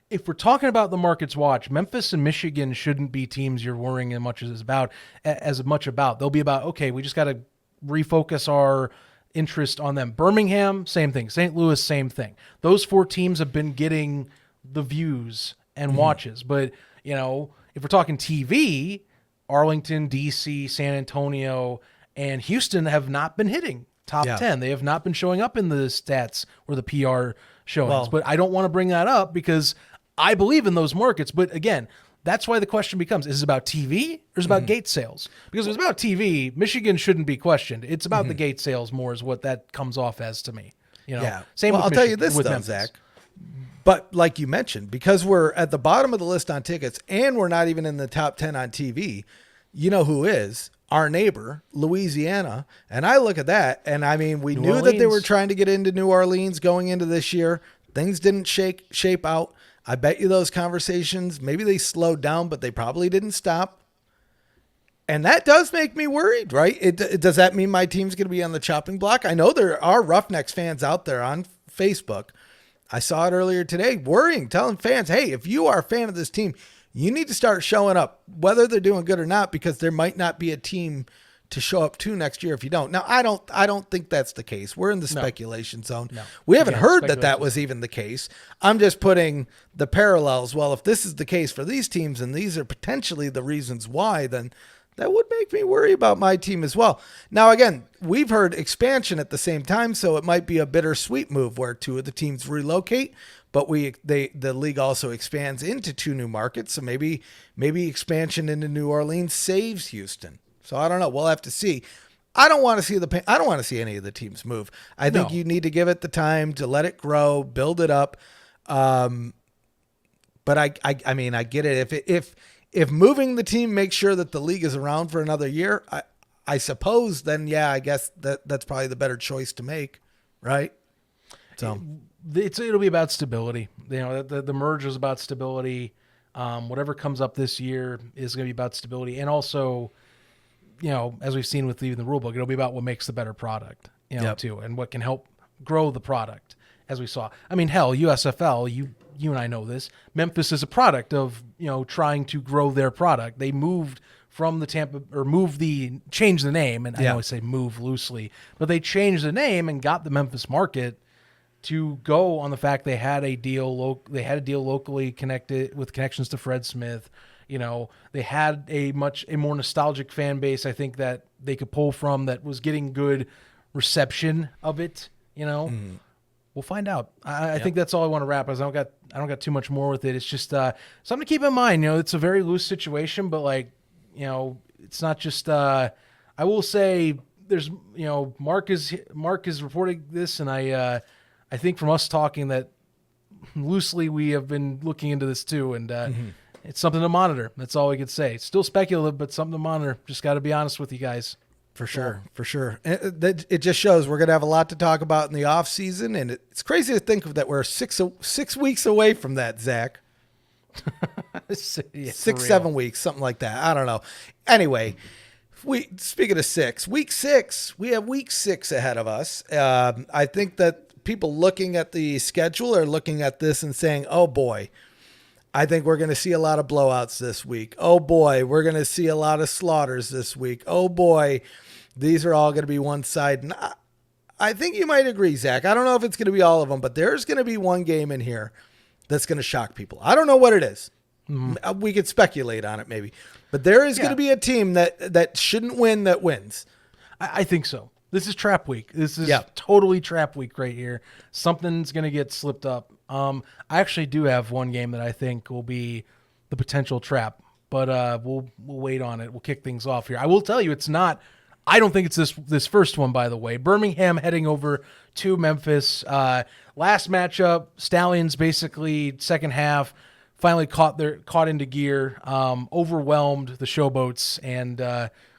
if we're talking about the markets watch, Memphis and Michigan shouldn't be teams you're worrying as much about. They'll be about, okay, we just got to refocus our interest on them. Birmingham, same thing. St. Louis, same thing. Those 4 teams have been getting the views and watches. But, you know, if we're talking TV, Arlington, DC, San Antonio, and Houston have not been hitting top 10. They have not been showing up in the stats or the PR showings. Well, but I don't want to bring that up because I believe in those markets. But again, that's why the question becomes, is it about TV or is it about gate sales? Because if it's about TV, Michigan shouldn't be questioned. It's about the gate sales more is what that comes off as to me. You know, same with I'll Michigan, tell you this though, Memphis. Zach. But like you mentioned, because we're at the bottom of the list on tickets and we're not even in the top 10 on TV, you know who is? Our neighbor, Louisiana. And I look at that, and I mean, we knew that they were trying to get into New Orleans going into this year. Things didn't shape out. I bet you those conversations, maybe they slowed down, but they probably didn't stop. And that does make me worried, right? Does that mean my team's going to be on the chopping block? I know there are Roughnecks fans out there on Facebook. I saw it earlier today, worrying, telling fans, hey, if you are a fan of this team, you need to start showing up, whether they're doing good or not, because there might not be a team to show up to next year if you don't. Now, I don't think that's the case. We're in the speculation zone. No. We haven't heard that was even the case. I'm just putting the parallels. Well, if this is the case for these teams and these are potentially the reasons why, then that would make me worry about my team as well. Now, again, we've heard expansion at the same time, so it might be a bittersweet move where two of the teams relocate, but the league also expands into two new markets. So maybe expansion into New Orleans saves Houston. So I don't know. We'll have to see. I don't want to see any of the teams move. I think you need to give it the time to let it grow, build it up. But I mean, I get it. If moving the team makes sure that the league is around for another year, I suppose then, yeah, I guess that's probably the better choice to make, right? So it'll be about stability. You know, the merge is about stability. Whatever comes up this year is going to be about stability, and also, you know, as we've seen with even the rule book, it'll be about what makes the better product, you know, too, and what can help grow the product, as we saw. I mean, hell, USFL, you and I know this. Memphis is a product of, you know, trying to grow their product. They moved from the changed the name, and I always say move loosely, but they changed the name and got the Memphis market to go on the fact they had a deal locally connected with connections to Fred Smith. You know, they had a more nostalgic fan base, I think, that they could pull from, that was getting good reception of it, you know. Mm-hmm. We'll find out. I think that's all I want to wrap. I don't got too much more with it. It's just something to keep in mind. You know, it's a very loose situation, but like, you know, it's not just. I will say there's, you know, Mark is reporting this, and I think from us talking that loosely we have been looking into this too, and it's something to monitor. That's all we could say. It's still speculative, but something to monitor. Just got to be honest with you guys. For sure. It just shows we're going to have a lot to talk about in the off season, and it's crazy to think of that we're 6 weeks away from that, Zach. 7 weeks, something like that. I don't know. Anyway, speaking of week 6, we have week 6 ahead of us. I think that people looking at the schedule are looking at this and saying, "Oh boy, I think we're going to see a lot of blowouts this week. Oh boy, we're going to see a lot of slaughters this week. Oh boy, these are all going to be one side." And I think you might agree, Zach. I don't know if it's going to be all of them, but there's going to be one game in here that's going to shock people. I don't know what it is. Mm-hmm. We could speculate on it maybe, but there is going to be a team that shouldn't win that wins. I think so. This is trap week. This is totally trap week right here. Something's going to get slipped up. I actually do have one game that I think will be the potential trap, but we'll wait on it. We'll kick things off here. I will tell you, it's not. I don't think it's this first one, by the way. Birmingham heading over to Memphis. Last matchup, Stallions basically second half finally caught into gear, overwhelmed the Showboats, and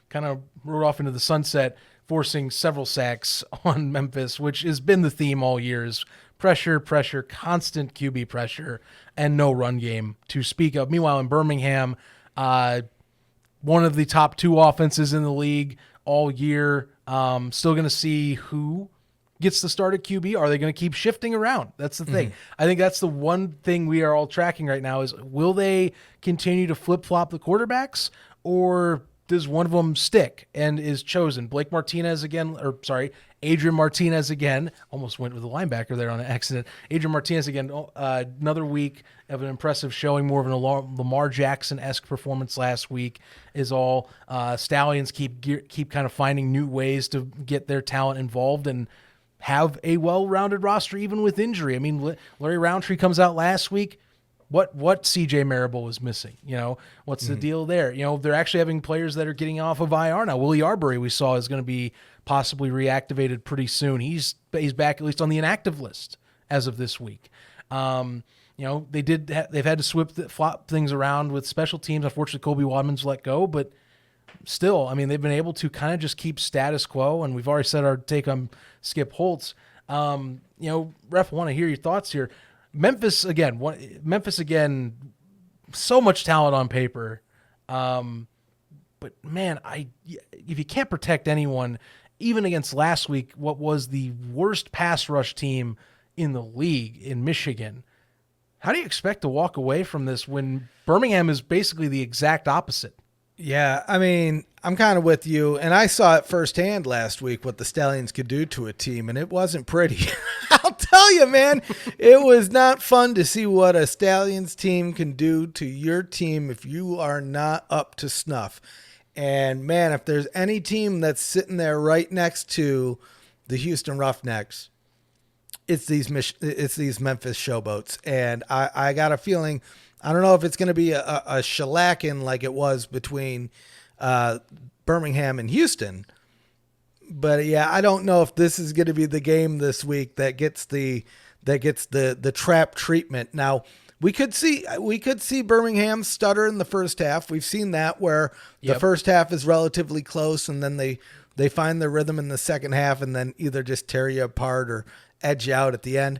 kind of rode off into the sunset, forcing several sacks on Memphis, which has been the theme all years. Pressure, constant QB pressure, and no run game to speak of. Meanwhile, in Birmingham, one of the top 2 offenses in the league all year. Still going to see who gets the start at QB. Are they going to keep shifting around? That's the thing. I think that's the one thing we are all tracking right now is, will they continue to flip-flop the quarterbacks, or does one of them stick and is chosen? Adrian Martinez again. Almost went with the linebacker there on an accident. Adrian Martinez again, another week of an impressive showing, more of an Lamar Jackson-esque performance last week is all. Stallions keep kind of finding new ways to get their talent involved and have a well-rounded roster even with injury. I mean, Larry Roundtree comes out last week. What CJ Marable was missing, you know, what's the deal there? You know, they're actually having players that are getting off of IR now. Willie Arbery, we saw, is going to be possibly reactivated pretty soon. He's back, at least on the inactive list as of this week. You know, they've had to flop things around with special teams. Unfortunately, Kobe Wadman's let go, but still, I mean, they've been able to kind of just keep status quo. And we've already said our take on Skip Holtz. You know, Ref, I want to hear your thoughts here. Memphis again, so much talent on paper. But man, if you can't protect anyone, even against last week, what was the worst pass rush team in the league in Michigan, how do you expect to walk away from this when Birmingham is basically the exact opposite? Yeah, I mean, I'm kind of with you, and I saw it firsthand last week what the Stallions could do to a team, and it wasn't pretty. I'll tell you, man, it was not fun to see what a Stallions team can do to your team if you are not up to snuff. And, man, if there's any team that's sitting there right next to the Houston Roughnecks, it's these Memphis Showboats. And I got a feeling, I don't know if it's going to be a shellacking like it was between Birmingham and Houston. But, yeah, I don't know if this is going to be the game this week that gets the trap treatment. Now, we could see Birmingham stutter in the first half. We've seen that where the first half is relatively close, and then they find their rhythm in the second half and then either just tear you apart or edge you out at the end.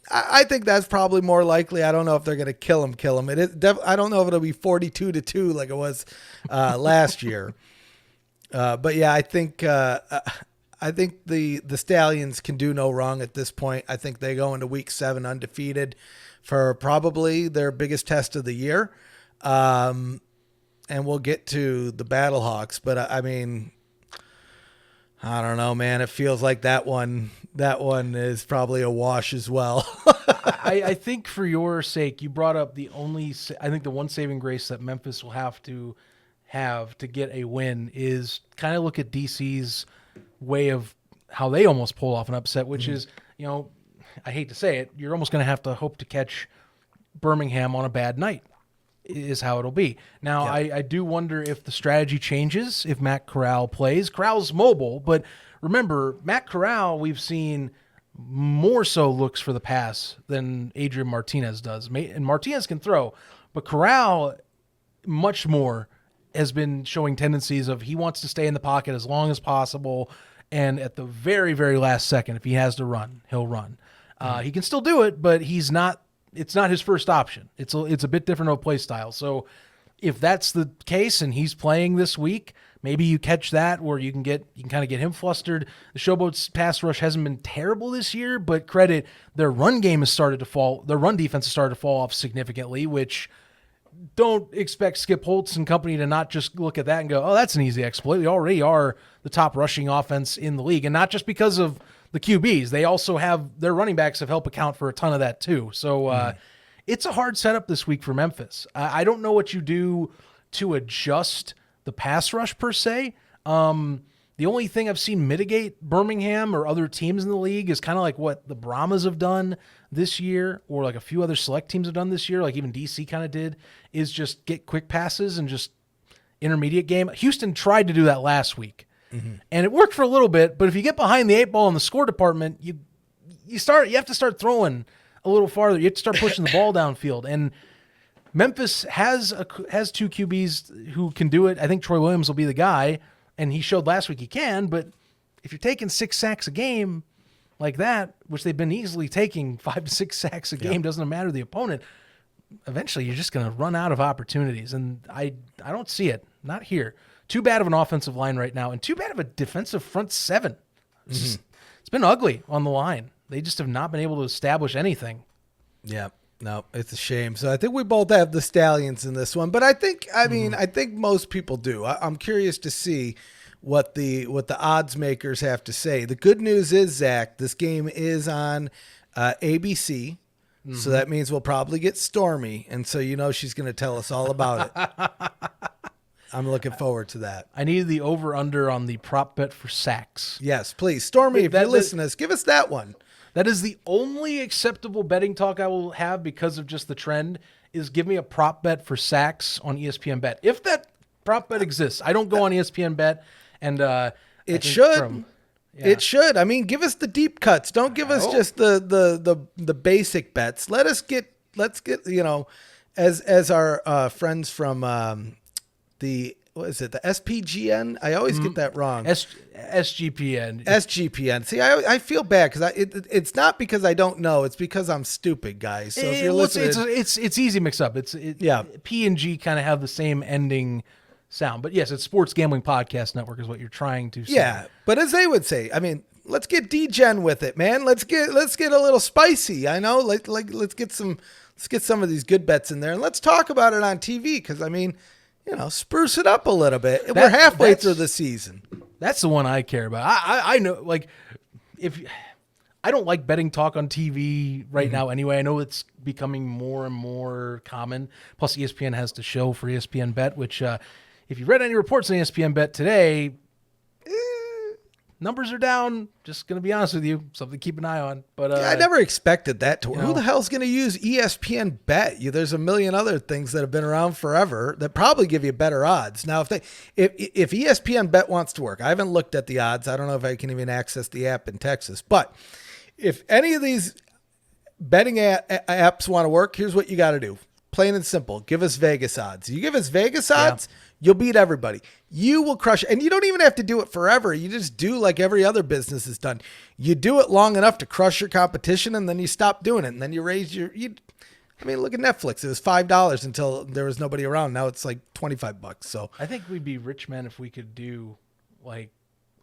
I think that's probably more likely. I don't know if they're going to kill him. I don't know if it'll be 42-2 like it was last year. But yeah, I think the Stallions can do no wrong at this point. I think they go into week 7 undefeated for probably their biggest test of the year. And we'll get to the Battlehawks, but I mean, I don't know, man. It feels like that one is probably a wash as well. I think for your sake, you brought up the one saving grace that Memphis will have to get a win is kind of look at DC's way of how they almost pull off an upset, which is, I hate to say it, you're almost going to have to hope to catch Birmingham on a bad night is how it'll be. Now, I do wonder if the strategy changes if Matt Corral plays. Corral's mobile, but remember, Matt Corral, we've seen more so looks for the pass than Adrian Martinez does. And Martinez can throw, but Corral much more has been showing tendencies of he wants to stay in the pocket as long as possible, and at the very, very last second, if he has to run, he'll run. He can still do it, but it's not his first option. It's a bit different of a play style. So if that's the case and he's playing this week, maybe you catch that where you can kind of get him flustered. The Showboats pass rush hasn't been terrible this year, but credit, their run game has started to fall. Their run defense has started to fall off significantly, which don't expect Skip Holtz and company to not just look at that and go, oh, that's an easy exploit. We already are the top rushing offense in the league. And not just because of the QBs. They also have their running backs have helped account for a ton of that too. So it's a hard setup this week for Memphis. I don't know what you do to adjust the pass rush per se. The only thing I've seen mitigate Birmingham or other teams in the league is kind of like what the Brahmas have done this year, or like a few other select teams have done this year, like even DC kind of did, is just get quick passes and just intermediate game. Houston tried to do that last week, and it worked for a little bit, but if you get behind the 8 ball in the score department, you have to start throwing a little farther. You have to start pushing the ball downfield, and Memphis has 2 QBs who can do it. I think Troy Williams will be the guy, and he showed last week he can, but if you're taking 6 sacks a game like that, which they've been easily taking 5 to 6 sacks a game, doesn't matter the opponent, eventually you're just going to run out of opportunities, and I don't see it. Not here. Too bad of an offensive line right now, and too bad of a defensive front 7. It's been ugly on the line. They just have not been able to establish anything. Yeah. No, it's a shame. So I think we both have the Stallions in this one, but I think most people do. I'm curious to see what the odds makers have to say. The good news is, Zach, this game is on ABC, so that means we'll probably get Stormy, and so she's going to tell us all about it. I'm looking forward to that. I need the over-under on the prop bet for sacks. Yes, please. Stormy, if you listen to us, give us that one. That is the only acceptable betting talk I will have because of just the trend, is give me a prop bet for sacks on ESPN Bet. If that prop bet exists, I don't go on ESPN Bet, and it should. It should. I mean, give us the deep cuts. Don't give us just the basic bets. Let's get as our friends from the what is it? The SPGN? I always get that wrong. SGPN. SGPN. See, I feel bad because it's not because I don't know. It's because I'm stupid, guys. So if you're listening, it's easy mix up. P and G kind of have the same ending sound, but yes, it's Sports Gambling Podcast Network is what you're trying to say. Yeah, but as they would say, I mean, let's get degen with it, man. Let's get a little spicy. I know, let's get some of these good bets in there, and let's talk about it on TV because I mean, spruce it up a little bit. We're halfway through the season. That's the one I care about. I know, like, if I don't like betting talk on TV right now anyway. I know it's becoming more and more common. Plus, ESPN has the show for ESPN Bet, which, if you read any reports on ESPN Bet today, numbers are down. Just going to be honest with you. Something to keep an eye on. But I never expected that to. Who the hell's going to use ESPN Bet? There's a million other things that have been around forever that probably give you better odds. Now, if ESPN Bet wants to work, I haven't looked at the odds. I don't know if I can even access the app in Texas. But if any of these betting apps want to work, here's what you got to do. Plain and simple. Give us Vegas odds. You give us Vegas odds, you'll beat everybody. You will crush. And you don't even have to do it forever. You just do like every other business is done. You do it long enough to crush your competition, and then you stop doing it. And then you raise look at Netflix. It was $5 until there was nobody around. Now it's like $25. So I think we'd be rich men if we could do like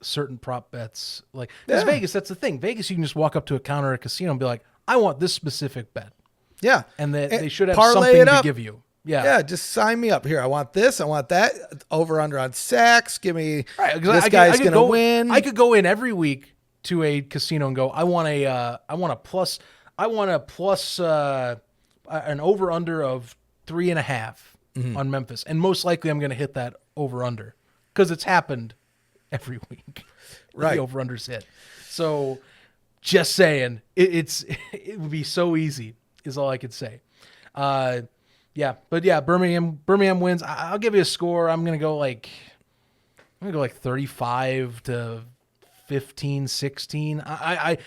certain prop bets. Like, because Vegas, that's the thing. Vegas, you can just walk up to a counter at a casino and be like, I want this specific bet. Yeah. And they should have something to give you. Yeah. Yeah. Just sign me up here. I want this. I want that. Over under on sacks. Give me this guy's going to win. I could go in every week to a casino and go, I want a plus an over under of 3.5 on Memphis. And most likely I'm going to hit that over under because it's happened every week. Right. The over unders hit. So just saying it would be so easy is all I could say. Birmingham wins. I'll give you a score. I'm going to go like 35 to 15, 16. I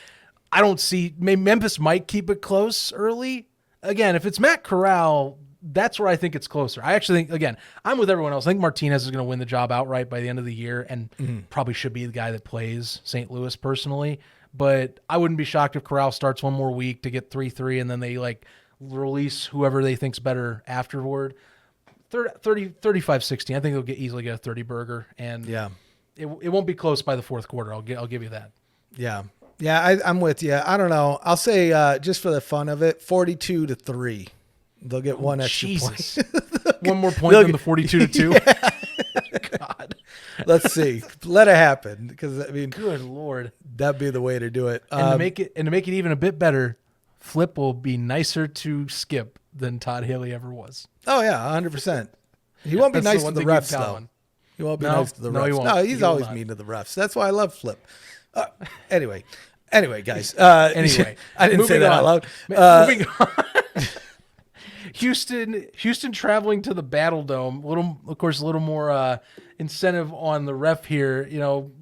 don't see, maybe Memphis might keep it close early. Again, if it's Matt Corral, that's where I think it's closer. I actually think, again, I'm with everyone else. I think Martinez is going to win the job outright by the end of the year and probably should be the guy that plays St. Louis personally. But I wouldn't be shocked if Corral starts one more week to get 3-3 and then they release whoever they think's better afterward. 35-16. I think they'll easily get a 30 burger, and it won't be close by the fourth quarter. I'll give you that. Yeah. Yeah, I'm with you. I don't know. I'll say just for the fun of it, 42-3. They'll get one extra point. One more point than the 42-2. Yeah. God. Let's see. Let it happen, because I mean, good Lord, that'd be the way to do it. And to make it even a bit better, Flip will be nicer to Skip than Todd Haley ever was. Oh yeah, 100%. He won't be nice to the refs though. He won't be nice to the refs. No, he's always mean to the refs. That's why I love Flip. Anyway, guys. Anyway, I didn't say that out loud. Moving on. Houston traveling to the Battle Dome. A little more incentive on the ref here.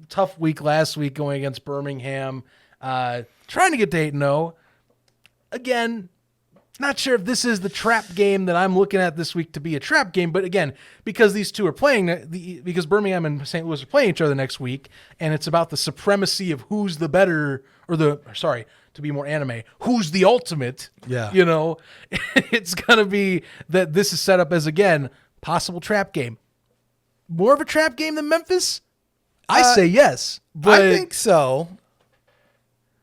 Tough week last week going against Birmingham. Trying to get to 8-0. Again, not sure if this is the trap game that I'm looking at this week to be a trap game, but again, because these two are playing, because Birmingham and St. Louis are playing each other next week, and it's about the supremacy of who's the better, to be more anime, who's the ultimate. Yeah. It's going to be that this is set up as, again, possible trap game. More of a trap game than Memphis? I say yes. But I think so.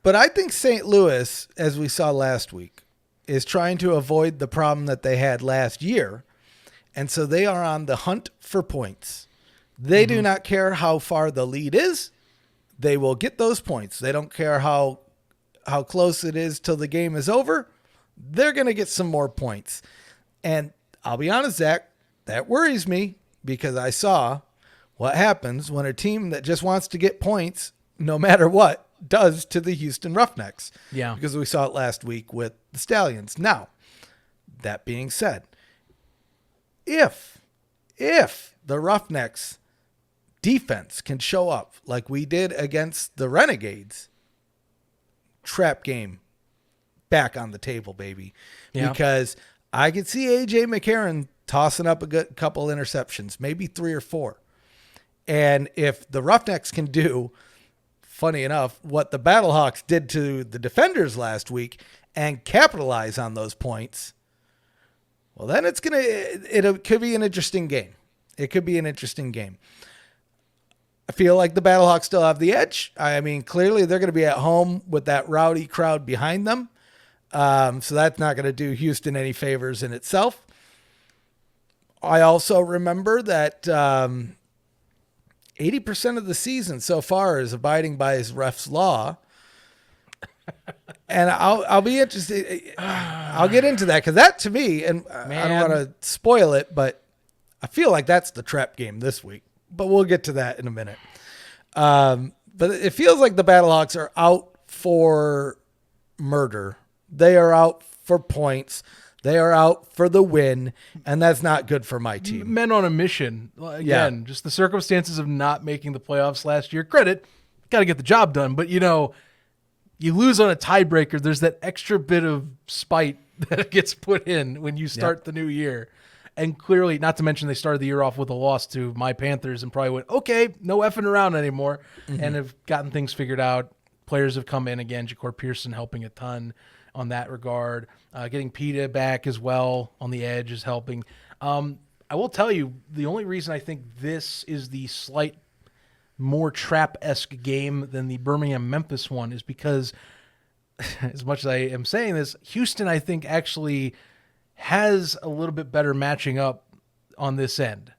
But I think St. Louis, as we saw last week, is trying to avoid the problem that they had last year. And so they are on the hunt for points. They do not care how far the lead is. They will get those points. They don't care how close it is till the game is over. They're going to get some more points. And I'll be honest, Zach, that worries me because I saw what happens when a team that just wants to get points, no matter what, does to the Houston Roughnecks. Yeah. Because we saw it last week with the Stallions. Now, that being said, if the Roughnecks defense can show up like we did against the Renegades, trap game back on the table, baby. Yeah. Because I could see AJ McCarron tossing up a good couple interceptions, maybe 3 or 4. And if the Roughnecks can do, funny enough, what the Battlehawks did to the defenders last week and capitalize on those points, well, then it could be an interesting game. It could be an interesting game. I feel like the Battlehawks still have the edge. I mean, clearly they're going to be at home with that rowdy crowd behind them. So that's not going to do Houston any favors in itself. I also remember that 80% of the season so far is abiding by his ref's law. And I'll be interested. I'll get into that because that to me, and I don't want to spoil it, but I feel like that's the trap game this week. But we'll get to that in a minute. But it feels like the Battlehawks are out for murder. They are out for points. They are out for the win, and that's not good for my team. Men on a mission. Again, just the circumstances of not making the playoffs last year. Credit, got to get the job done. But, you lose on a tiebreaker. There's that extra bit of spite that gets put in when you start the new year. And clearly, not to mention they started the year off with a loss to my Panthers and probably went, okay, no effing around anymore, and have gotten things figured out. Players have come in again. Ja'Cour Pearson helping a ton on that regard. Getting Peta back as well on the edge is helping. I will tell you, the only reason I think this is the slight more trap-esque game than the Birmingham-Memphis one is because, as much as I am saying this, Houston, I think, actually has a little bit better matching up on this end.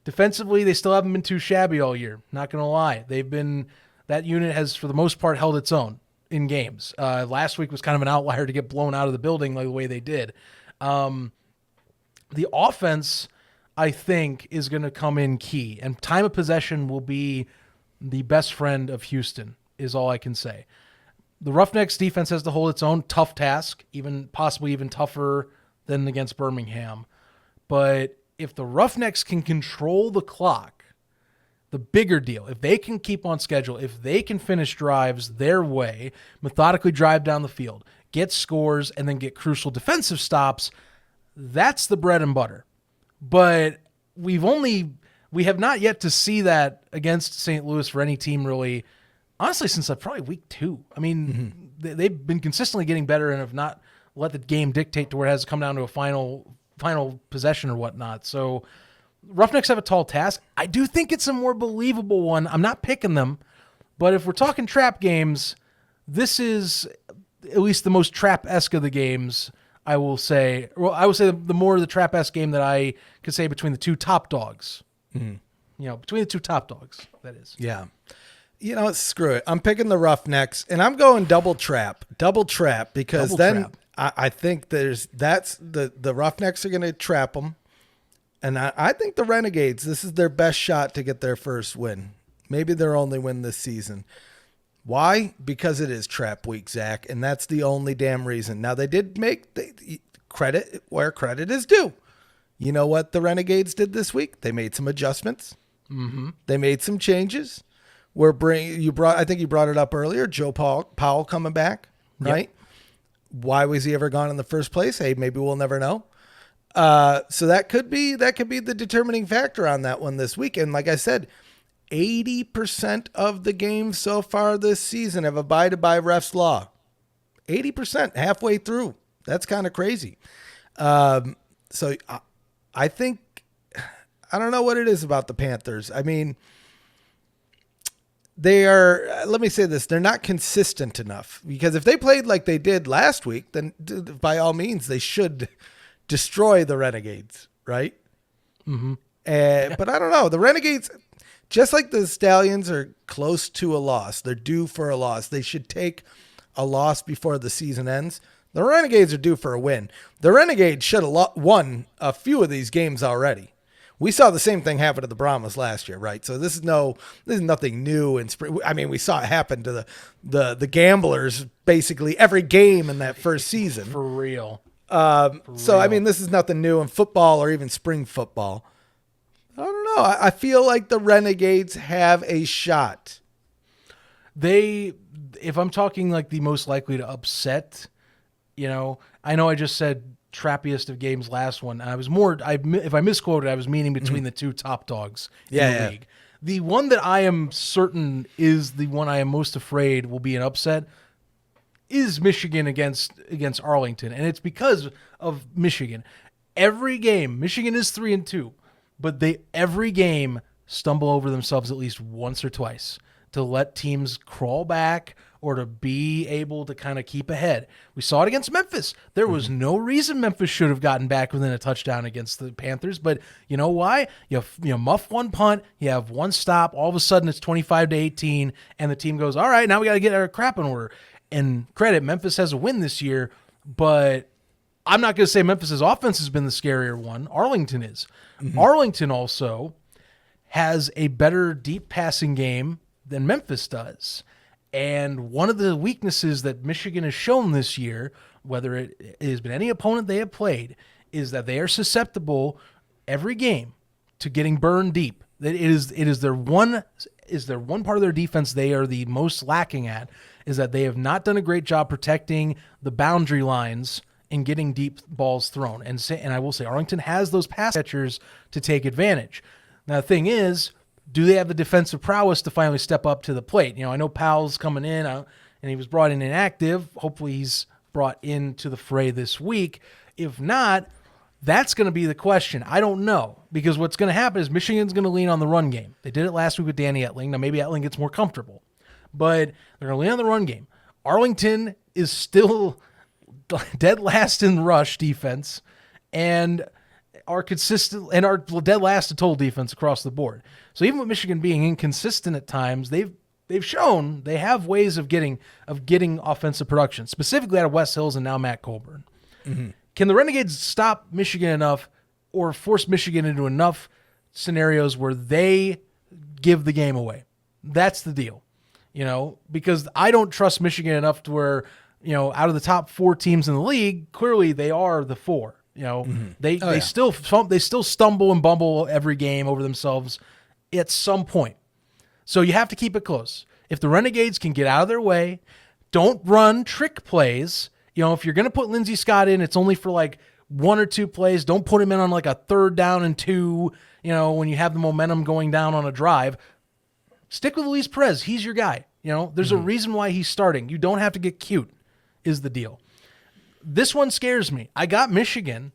Defensively, they still haven't been too shabby all year. Not going to lie. That unit has, for the most part, held its own in games. Last week was kind of an outlier to get blown out of the building like the way they did. The offense, I think, is going to come in key, and time of possession will be the best friend of Houston, is all I can say. The Roughnecks defense has to hold its own. Tough task, possibly even tougher than against Birmingham. But if the Roughnecks can control the clock, the bigger deal, if they can keep on schedule, if they can finish drives their way, methodically drive down the field, get scores, and then get crucial defensive stops, that's the bread and butter. But we have not yet to see that against St. Louis for any team really, honestly, since probably week 2. I mean, they've been consistently getting better and have not let the game dictate to where it has to come down to a final possession or whatnot. So Roughnecks have a tall task. I do think it's a more believable one. I'm not picking them, but if we're talking trap games, this is at least the most trap-esque of the games, I will say. Well, I would say the more of the trap-esque game that I could say between the two top dogs. Between the two top dogs, that is. Yeah. Screw it. I'm picking the Roughnecks, and I'm going double trap because I think that's the Roughnecks are going to trap them, and I think the Renegades, this is their best shot to get their first win, maybe their only win this season. Why? Because it is trap week, Zach, and that's the only damn reason. Now they did make credit where credit is due. You know what the Renegades did this week? They made some adjustments. They made some changes. I think you brought it up earlier. Joe Powell coming back, right? Yep. Why was he ever gone in the first place? Hey, maybe we'll never know. So that could be the determining factor on that one this week. And like I said, 80% of the games so far this season have abided by ref's law. 80%, halfway through. That's kind of crazy. So I think, I don't know what it is about the Panthers. I mean, let me say this, they're not consistent enough, because if they played like they did last week, then by all means, they should destroy the Renegades, right? But I don't know. The Renegades, just like the Stallions, are close to a loss. They're due for a loss. They should take a loss before the season ends. The Renegades are due for a win. The Renegades should have won a few of these games already. We saw the same thing happen to the Brahmas last year, right? So this is nothing new in spring. I mean, we saw it happen to the Gamblers basically every game in that first season. For real. So, I mean, this is nothing new in football or even spring football. I don't know. I feel like the Renegades have a shot. If I'm talking like the most likely to upset, I know I just said trappiest of games last one. I was if I misquoted, I was meaning between the two top dogs in the league. The one that I am certain is the one I am most afraid will be an upset is Michigan against Arlington. And it's because of Michigan. Every game, Michigan is 3-2, but every game stumble over themselves at least once or twice to let teams crawl back or to be able to kind of keep ahead. We saw it against Memphis. There was no reason Memphis should have gotten back within a touchdown against the Panthers, but you know why? You muff one punt, you have one stop, all of a sudden it's 25-18, and the team goes, all right, now we got to get our crap in order. And credit, Memphis has a win this year, but I'm not going to say Memphis' offense has been the scarier one. Arlington is. Arlington also has a better deep passing game than Memphis does. And one of the weaknesses that Michigan has shown this year, whether it has been any opponent they have played, is that they are susceptible every game to getting burned deep. It is their one part of their defense they are the most lacking at, is that they have not done a great job protecting the boundary lines and getting deep balls thrown. And I will say Arlington has those pass catchers to take advantage. Now the thing is, do they have the defensive prowess to finally step up to the plate? I know Powell's coming in, and he was brought in inactive. Hopefully he's brought into the fray this week. If not, that's going to be the question. I don't know, because what's going to happen is Michigan's going to lean on the run game. They did it last week with Danny Etling. Now maybe Etling gets more comfortable, but they're going to lean on the run game. Arlington is still dead last in rush defense and are consistent and are dead last in total defense across the board. So even with Michigan being inconsistent at times, they've shown they have ways of getting offensive production, specifically out of Wes Hills and now Matt Colburn. Can the Renegades stop Michigan enough or force Michigan into enough scenarios where they give the game away? That's the deal, because I don't trust Michigan enough to where, out of the top 4 teams in the league, clearly they are the 4. They still stumble and bumble every game over themselves at some point. So you have to keep it close. If the Renegades can get out of their way, don't run trick plays. If you're going to put Lindsey Scott in, it's only for like 1 or 2 plays. Don't put him in on like a 3rd down and 2, when you have the momentum going down on a drive. Stick with Luis Perez. He's your guy. There's a reason why he's starting. You don't have to get cute, is the deal. This one scares me. I got Michigan,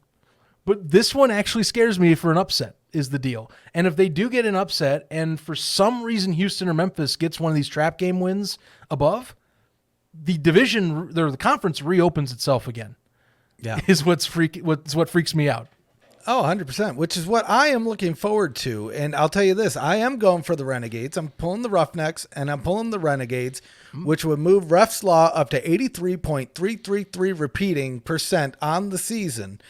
but this one actually scares me for an upset, is the deal. And if they do get an upset and for some reason Houston or Memphis gets one of these trap game wins above, the division or the conference reopens itself again. Yeah. Is what freaks me out. Oh, 100%, which is what I am looking forward to. And I'll tell you this, I am going for the Renegades. I'm pulling the Roughnecks and I'm pulling the Renegades, which would move Ref's Law up to 83.333 repeating % on the season.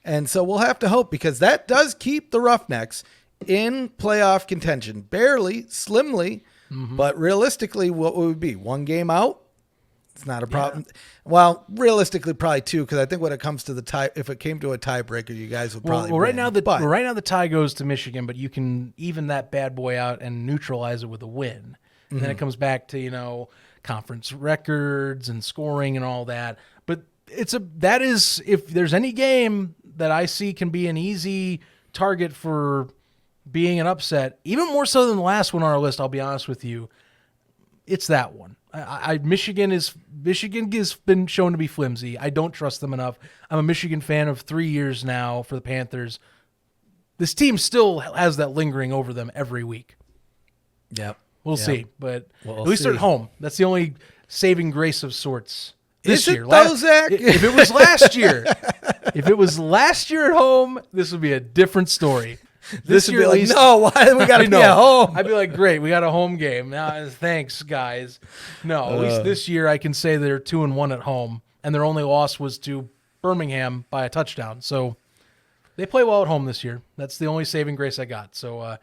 And so we'll have to hope, because that does keep the Roughnecks in playoff contention. Barely, slimly, but realistically, what would it be? 1 game out? It's not a problem. Yeah. Well, realistically, probably 2, because I think when it comes to the tie, if it came to a tiebreaker, you guys would probably. Well, right now the tie goes to Michigan, but you can even that bad boy out and neutralize it with a win. And then it comes back to conference records and scoring and all that. But that is if there's any game that I see can be an easy target for being an upset, even more so than the last one on our list. I'll be honest with you, it's that one. Michigan has been shown to be flimsy. I don't trust them enough. I'm a Michigan fan of 3 years now for the Panthers. This team still has that lingering over them every week. Yep. We'll see, but at least they're at home. That's the only saving grace of sorts this year. Zach? If it was last year, at home, this would be a different story. This year, at least, no, why we got to be at home? I'd be like, great, we got a home game. Thanks, guys. No, at least this year I can say they're 2-1 at home, and their only loss was to Birmingham by a touchdown. So they play well at home this year. That's the only saving grace I got. So,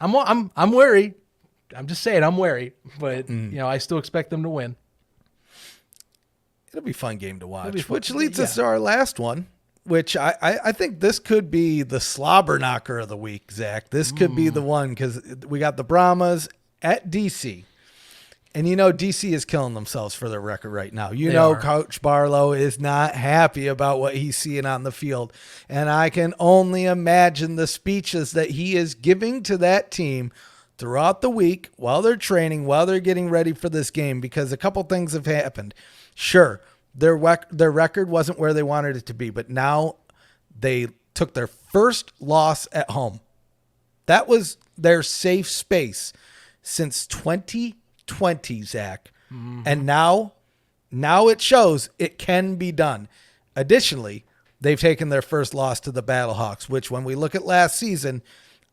I'm wary. I'm just saying I'm wary, but I still expect them to win. It'll be a fun game to watch, which leads us to our last one. Which I think this could be the slobber knocker of the week, Zach. This could be the one, because we got the Brahmas at DC. And DC is killing themselves for their record right now. They are. Coach Barlow is not happy about what he's seeing on the field. And I can only imagine the speeches that he is giving to that team throughout the week while they're training, while they're getting ready for this game, because a couple things have happened. Sure, their record wasn't where they wanted it to be, but now they took their first loss at home. That was their safe space since 2020, Zach. Mm-hmm. And now it shows it can be done. Additionally, they've taken their first loss to the Battlehawks, which when we look at last season,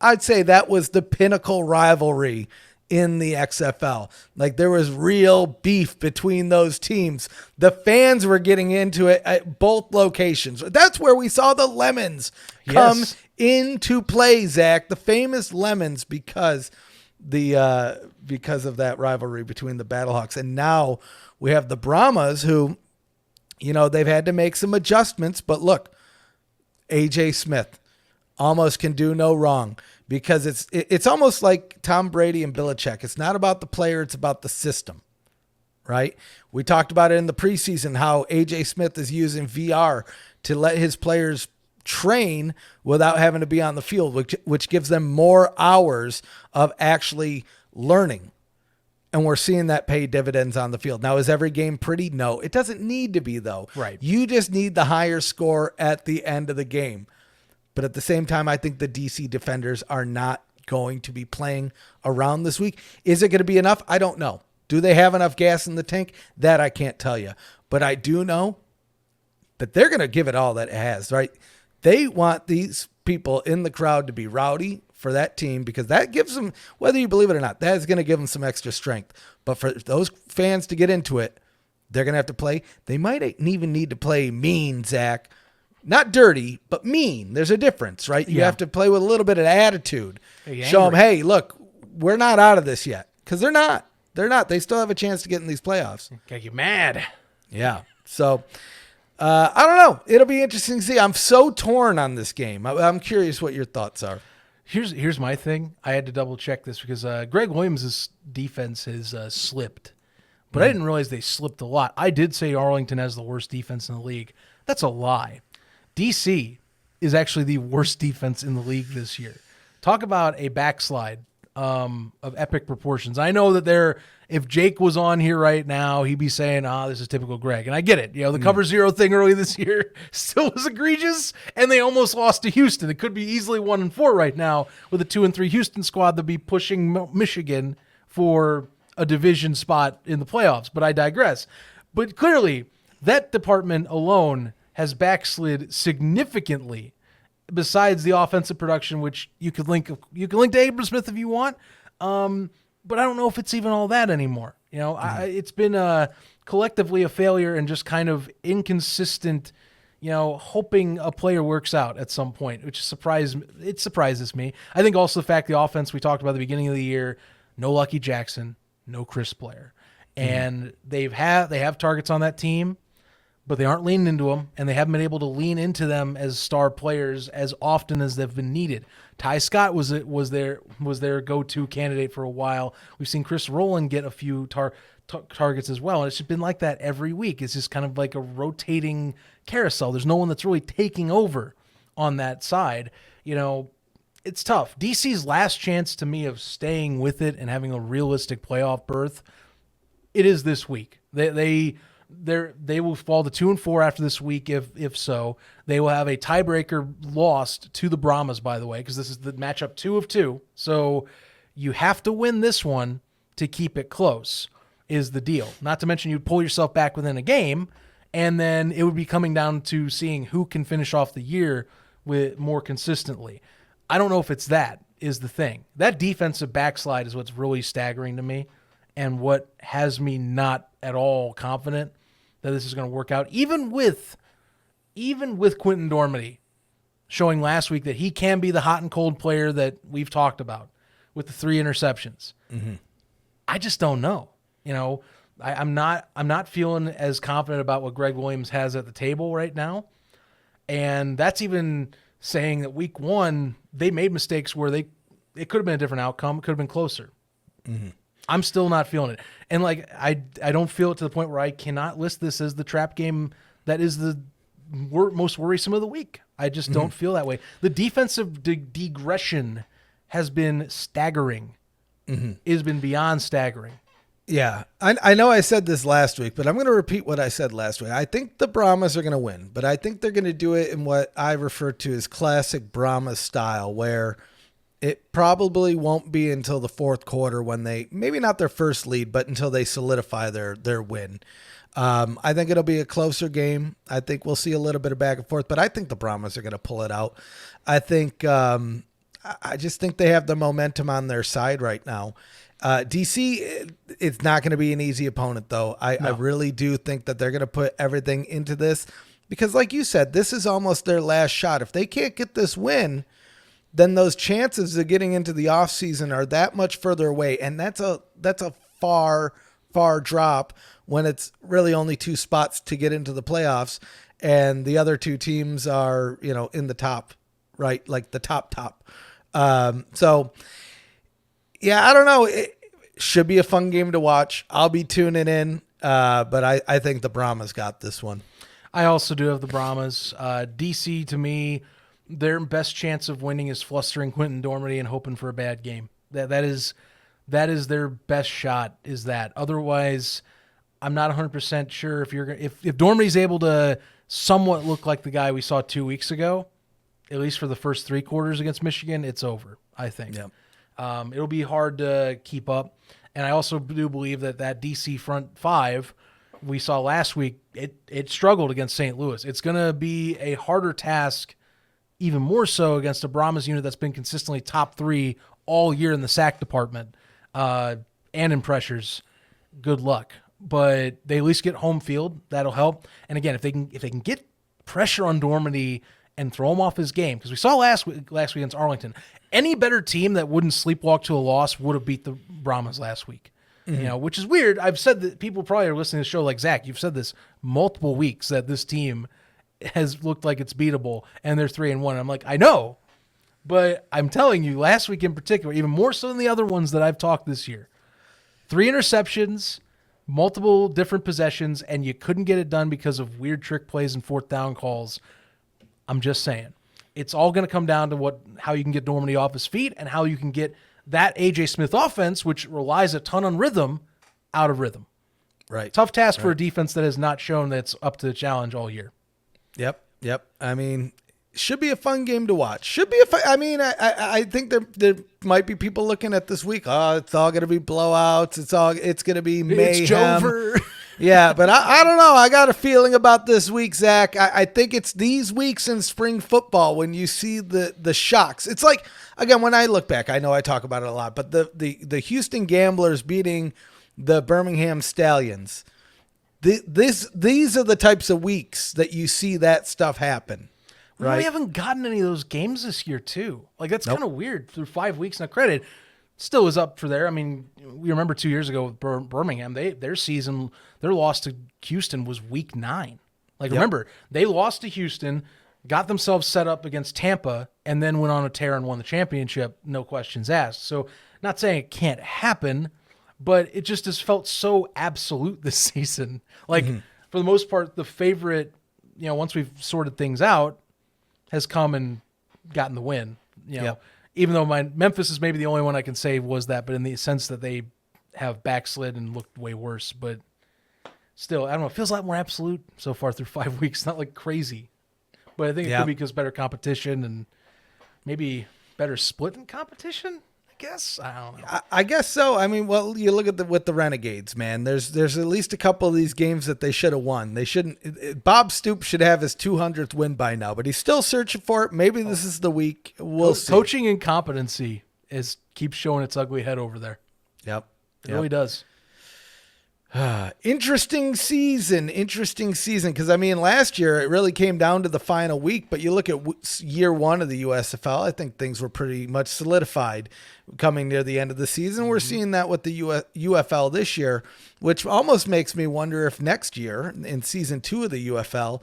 I'd say that was the pinnacle rivalry in the XFL. Like, there was real beef between those teams. The fans were getting into it at both locations. That's where we saw the Lemons come into play, Zach. The famous Lemons because of that rivalry between the Battlehawks. And now we have the Brahmas who, they've had to make some adjustments. But look, AJ Smith almost can do no wrong, because it's almost like Tom Brady and Belichick. It's not about the player, it's about the system, right? We talked about it in the preseason, how AJ Smith is using VR to let his players train without having to be on the field, which gives them more hours of actually learning. And we're seeing that pay dividends on the field. Now, is every game pretty? No, it doesn't need to be, though. Right. You just need the higher score at the end of the game. But at the same time, I think the DC defenders are not going to be playing around this week. Is it going to be enough? I don't know. Do they have enough gas in the tank? That I can't tell you. But I do know that they're going to give it all that it has, right? They want these people in the crowd to be rowdy for that team, because that gives them, whether you believe it or not, that is going to give them some extra strength. But for those fans to get into it, they're going to have to play. They might even need to play mean, Zach. Not dirty, but mean. There's a difference, right? You have to play with a little bit of attitude. Show them, hey, look, we're not out of this yet. Because they're not. They're not. They still have a chance to get in these playoffs. Get you mad. Yeah. So, I don't know. It'll be interesting to see. I'm so torn on this game. I'm curious what your thoughts are. Here's my thing. I had to double check this because Greg Williams' defense has slipped. But I didn't realize they slipped a lot. I did say Arlington has the worst defense in the league. That's a lie. DC is actually the worst defense in the league this year. Talk about a backslide of epic proportions. I know that if Jake was on here right now, he'd be saying, this is typical Greg. And I get it. The cover zero thing early this year still was egregious, and they almost lost to Houston. It could be easily 1-4 right now with a 2-3 Houston squad that'll be pushing Michigan for a division spot in the playoffs. But I digress. But clearly, that department alone has backslid significantly, besides the offensive production, which you could link to Abram Smith if you want, but I don't know if it's even all that anymore. It's been collectively a failure and just kind of inconsistent, hoping a player works out at some point, which surprises me. I think also the fact the offense we talked about at the beginning of the year, no Lucky Jackson, no Chris Blair, and they have targets on that team, but they aren't leaning into them, and they haven't been able to lean into them as star players as often as they've been needed. Ty Scott was their go-to candidate for a while. We've seen Chris Rowland get a few targets as well, and it's just been like that every week. It's just kind of like a rotating carousel. There's no one that's really taking over on that side. It's tough. DC's last chance to me of staying with it and having a realistic playoff berth, it is this week. They will fall to 2-4 after this week. If so, they will have a tiebreaker lost to the Brahmas, by the way, because this is the matchup 2 of 2. So you have to win this one to keep it close is the deal. Not to mention you'd pull yourself back within a game, and then it would be coming down to seeing who can finish off the year with more consistently. I don't know if it's that is the thing. That defensive backslide is what's really staggering to me, and what has me not at all confident that this is going to work out, even with Quentin Dormady showing last week that he can be the hot and cold player that we've talked about with the 3 interceptions. Mm-hmm. I just don't know. I'm not feeling as confident about what Greg Williams has at the table right now, and that's even saying that week 1 they made mistakes where it could have been a different outcome. It could have been closer. Mm-hmm. I'm still not feeling it. And like I don't feel it to the point where I cannot list this as the trap game that is the most worrisome of the week. I just don't feel that way. The defensive digression has been staggering. It has been beyond staggering. Yeah, I know I said this last week, but I'm going to repeat what I said last week. I think the Brahmas are going to win, but I think they're going to do it in what I refer to as classic Brahmas style, where it probably won't be until the fourth quarter when they, maybe not their first lead, but until they solidify their win. I think it'll be a closer game. I think we'll see a little bit of back and forth, but I think the Brahmas are going to pull it out. I think I just think they have the momentum on their side right now. DC, it's not going to be an easy opponent, though. I really do think that they're going to put everything into this because, like you said, this is almost their last shot. If they can't get this win, then those chances of getting into the offseason are that much further away, and that's a far drop when it's really only 2 spots to get into the playoffs, and the other 2 teams are, in the top, right? Like the top. So, yeah, I don't know. It should be a fun game to watch. I'll be tuning in, but I think the Brahmas got this one. I also do have the Brahmas. DC, to me, their best chance of winning is flustering Quentin Dormady and hoping for a bad game. That is their best shot, is that. Otherwise, I'm not 100% sure if Dormady's able to somewhat look like the guy we saw 2 weeks ago, at least for the first 3 quarters against Michigan, it's over, I think. Yep. It'll be hard to keep up. And I also do believe that DC front 5 we saw last week, it struggled against St. Louis. It's going to be a harder task, even more so against a Brahmas unit that's been consistently top 3 all year in the sack department and in pressures. Good luck. But they at least get home field. That'll help. And again, if they can get pressure on Dormady and throw him off his game, because we saw last week against Arlington, any better team that wouldn't sleepwalk to a loss would have beat the Brahmas last week. Which is weird. I've said that people probably are listening to the show like, Zach, you've said this multiple weeks that this team has looked like it's beatable and they're 3-1. I'm like, I know, but I'm telling you, last week in particular, even more so than the other ones that I've talked this year, 3 interceptions, multiple different possessions, and you couldn't get it done because of weird trick plays and 4th down calls. I'm just saying, it's all going to come down to how you can get Dormady off his feet and how you can get that A.J. Smith offense, which relies a ton on rhythm, out of rhythm. Right. Tough task for a defense that has not shown that it's up to the challenge all year. Yep. I mean, should be a fun game to watch. I think there might be people looking at this week. Oh, it's all going to be blowouts. It's going to be mayhem. It's Jover. Yeah, but I don't know. I got a feeling about this week, Zach. I think it's these weeks in spring football when you see the shocks. It's like, again, when I look back, I know I talk about it a lot, but the Houston Gamblers beating the Birmingham Stallions. These are the types of weeks that you see that stuff happen. Right? We haven't gotten any of those games this year, too. Like, that's kind of weird. Through 5 weeks, now credit still is up for there. I mean, we remember 2 years ago with Birmingham, their loss to Houston was week 9. Like, remember, they lost to Houston, got themselves set up against Tampa, and then went on a tear and won the championship, no questions asked. So, not saying it can't happen, but it just has felt so absolute this season. Like, for the most part, the favorite, once we've sorted things out, has come and gotten the win. Even though Memphis is maybe the only one I can say was that, but in the sense that they have backslid and looked way worse. But still, I don't know. It feels a lot more absolute so far through 5 weeks. Not like crazy, but I think it could be because better competition and maybe better split in competition. I guess I don't know. I guess so. I mean, well, you look at with the Renegades, man. There's at least a couple of these games that they should have won. They shouldn't. Bob Stoops should have his 200th win by now, but he's still searching for it. Maybe this is the week. We'll see. Coaching incompetency keeps showing its ugly head over there. Yep. It really does. Interesting season because I mean last year it really came down to the final week, but you look at year 1 of the USFL, I think things were pretty much solidified coming near the end of the season. We're seeing that with the UFL this year, which almost makes me wonder if next year in season 2 of the UFL,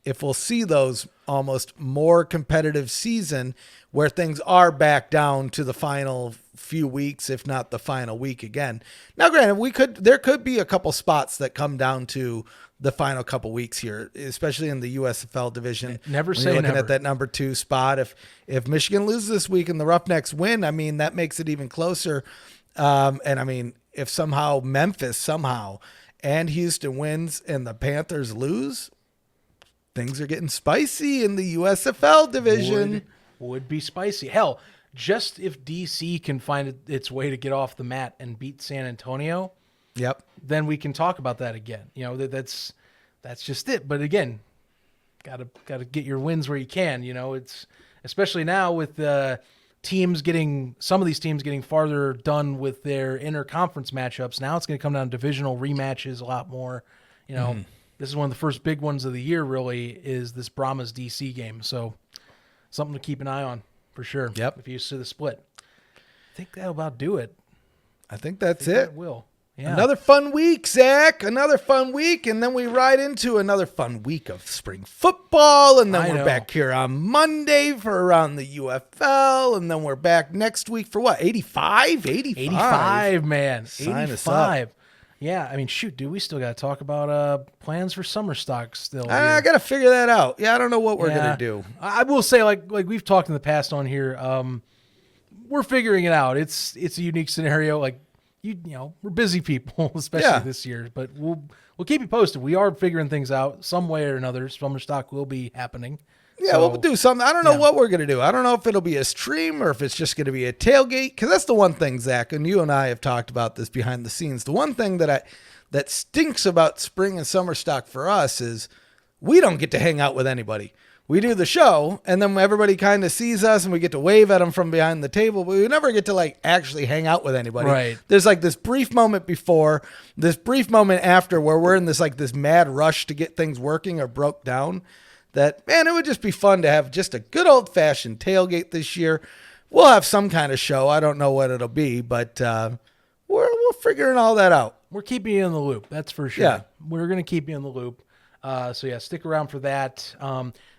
if we'll see those almost more competitive season where things are back down to the final few weeks, if not the final week again. Now, granted, there could be a couple spots that come down to the final couple weeks here, especially in the USFL division. Never when say you're looking never. at that number 2 spot. If Michigan loses this week and the Roughnecks win, I mean, that makes it even closer. And I mean, if somehow Memphis and Houston wins and the Panthers lose, things are getting spicy in the USFL division. Would be spicy. Hell, just if DC can find its way to get off the mat and beat San Antonio, yep, then we can talk about that again. You know, that's just it. But again, gotta get your wins where you can. You know, it's especially now with some of these teams getting farther done with their interconference matchups. Now it's going to come down to divisional rematches a lot more. You know, This is one of the first big ones of the year. Really, is this Brahmas DC game. So something to keep an eye on for sure. Yep. If you see the split, I think that'll about do it. I think that's it. That will. Yeah. Another fun week, Zach. Another fun week, and then we ride into another fun week of spring football, and then we're back here on Monday for around the UFL, and then we're back next week for what? 85, man. Sign 85. us up. Yeah, I mean, shoot, dude, we still got to talk about plans for summer stock still. I got to figure that out. Yeah, I don't know what we're gonna do. I will say, like we've talked in the past on here, we're figuring it out. It's a unique scenario. Like you know, we're busy people, especially this year. But we'll keep you posted. We are figuring things out some way or another. Summer stock will be happening. Yeah, so, we'll do something. I don't know what we're going to do. I don't know if it'll be a stream or if it's just going to be a tailgate. Because that's the one thing, Zach, and you and I have talked about this behind the scenes. The one thing that stinks about spring and summer stock for us is we don't get to hang out with anybody. We do the show, and then everybody kind of sees us, and we get to wave at them from behind the table, but we never get to, like, actually hang out with anybody. Right. There's, like, this brief moment before, this brief moment after where we're in this, like, this mad rush to get things working or broke down. That, man, it would just be fun to have just a good old-fashioned tailgate this year. We'll have some kind of show. I don't know what it'll be, but we're figuring all that out. We're keeping you in the loop, that's for sure. Yeah. We're going to keep you in the loop. So, yeah, stick around for that.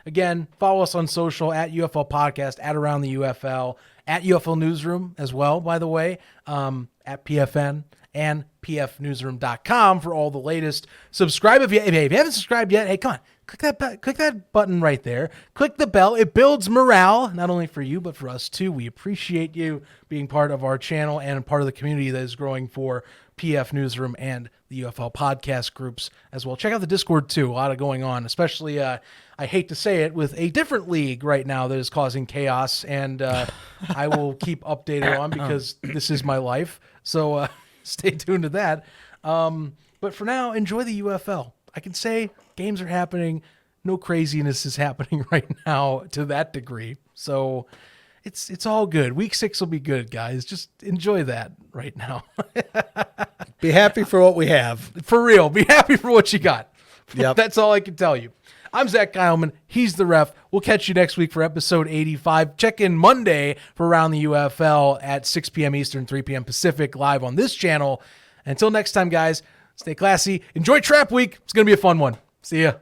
Again, follow us on social at UFL Podcast, at Around the UFL, at UFL Newsroom as well, by the way, at PFN and pfnewsroom.com for all the latest. Subscribe if you haven't subscribed yet. Hey, come on. Click that button right there. Click the bell. It builds morale, not only for you, but for us too. We appreciate you being part of our channel and part of the community that is growing for PF Newsroom and the UFL podcast groups as well. Check out the Discord too. A lot of going on, especially, I hate to say it, with a different league right now that is causing chaos, and I will keep updated on because this is my life. So stay tuned to that. But for now, enjoy the UFL. I can say games are happening. No craziness is happening right now to that degree. So it's all good. Week 6 will be good, guys. Just enjoy that right now. Be happy for what we have. For real. Be happy for what you got. Yep. That's all I can tell you. I'm Zach Kyleman. He's the ref. We'll catch you next week for episode 85. Check in Monday for Around the UFL at 6 p.m. Eastern, 3 p.m. Pacific, live on this channel. Until next time, guys, stay classy. Enjoy Trap Week. It's going to be a fun one. See ya.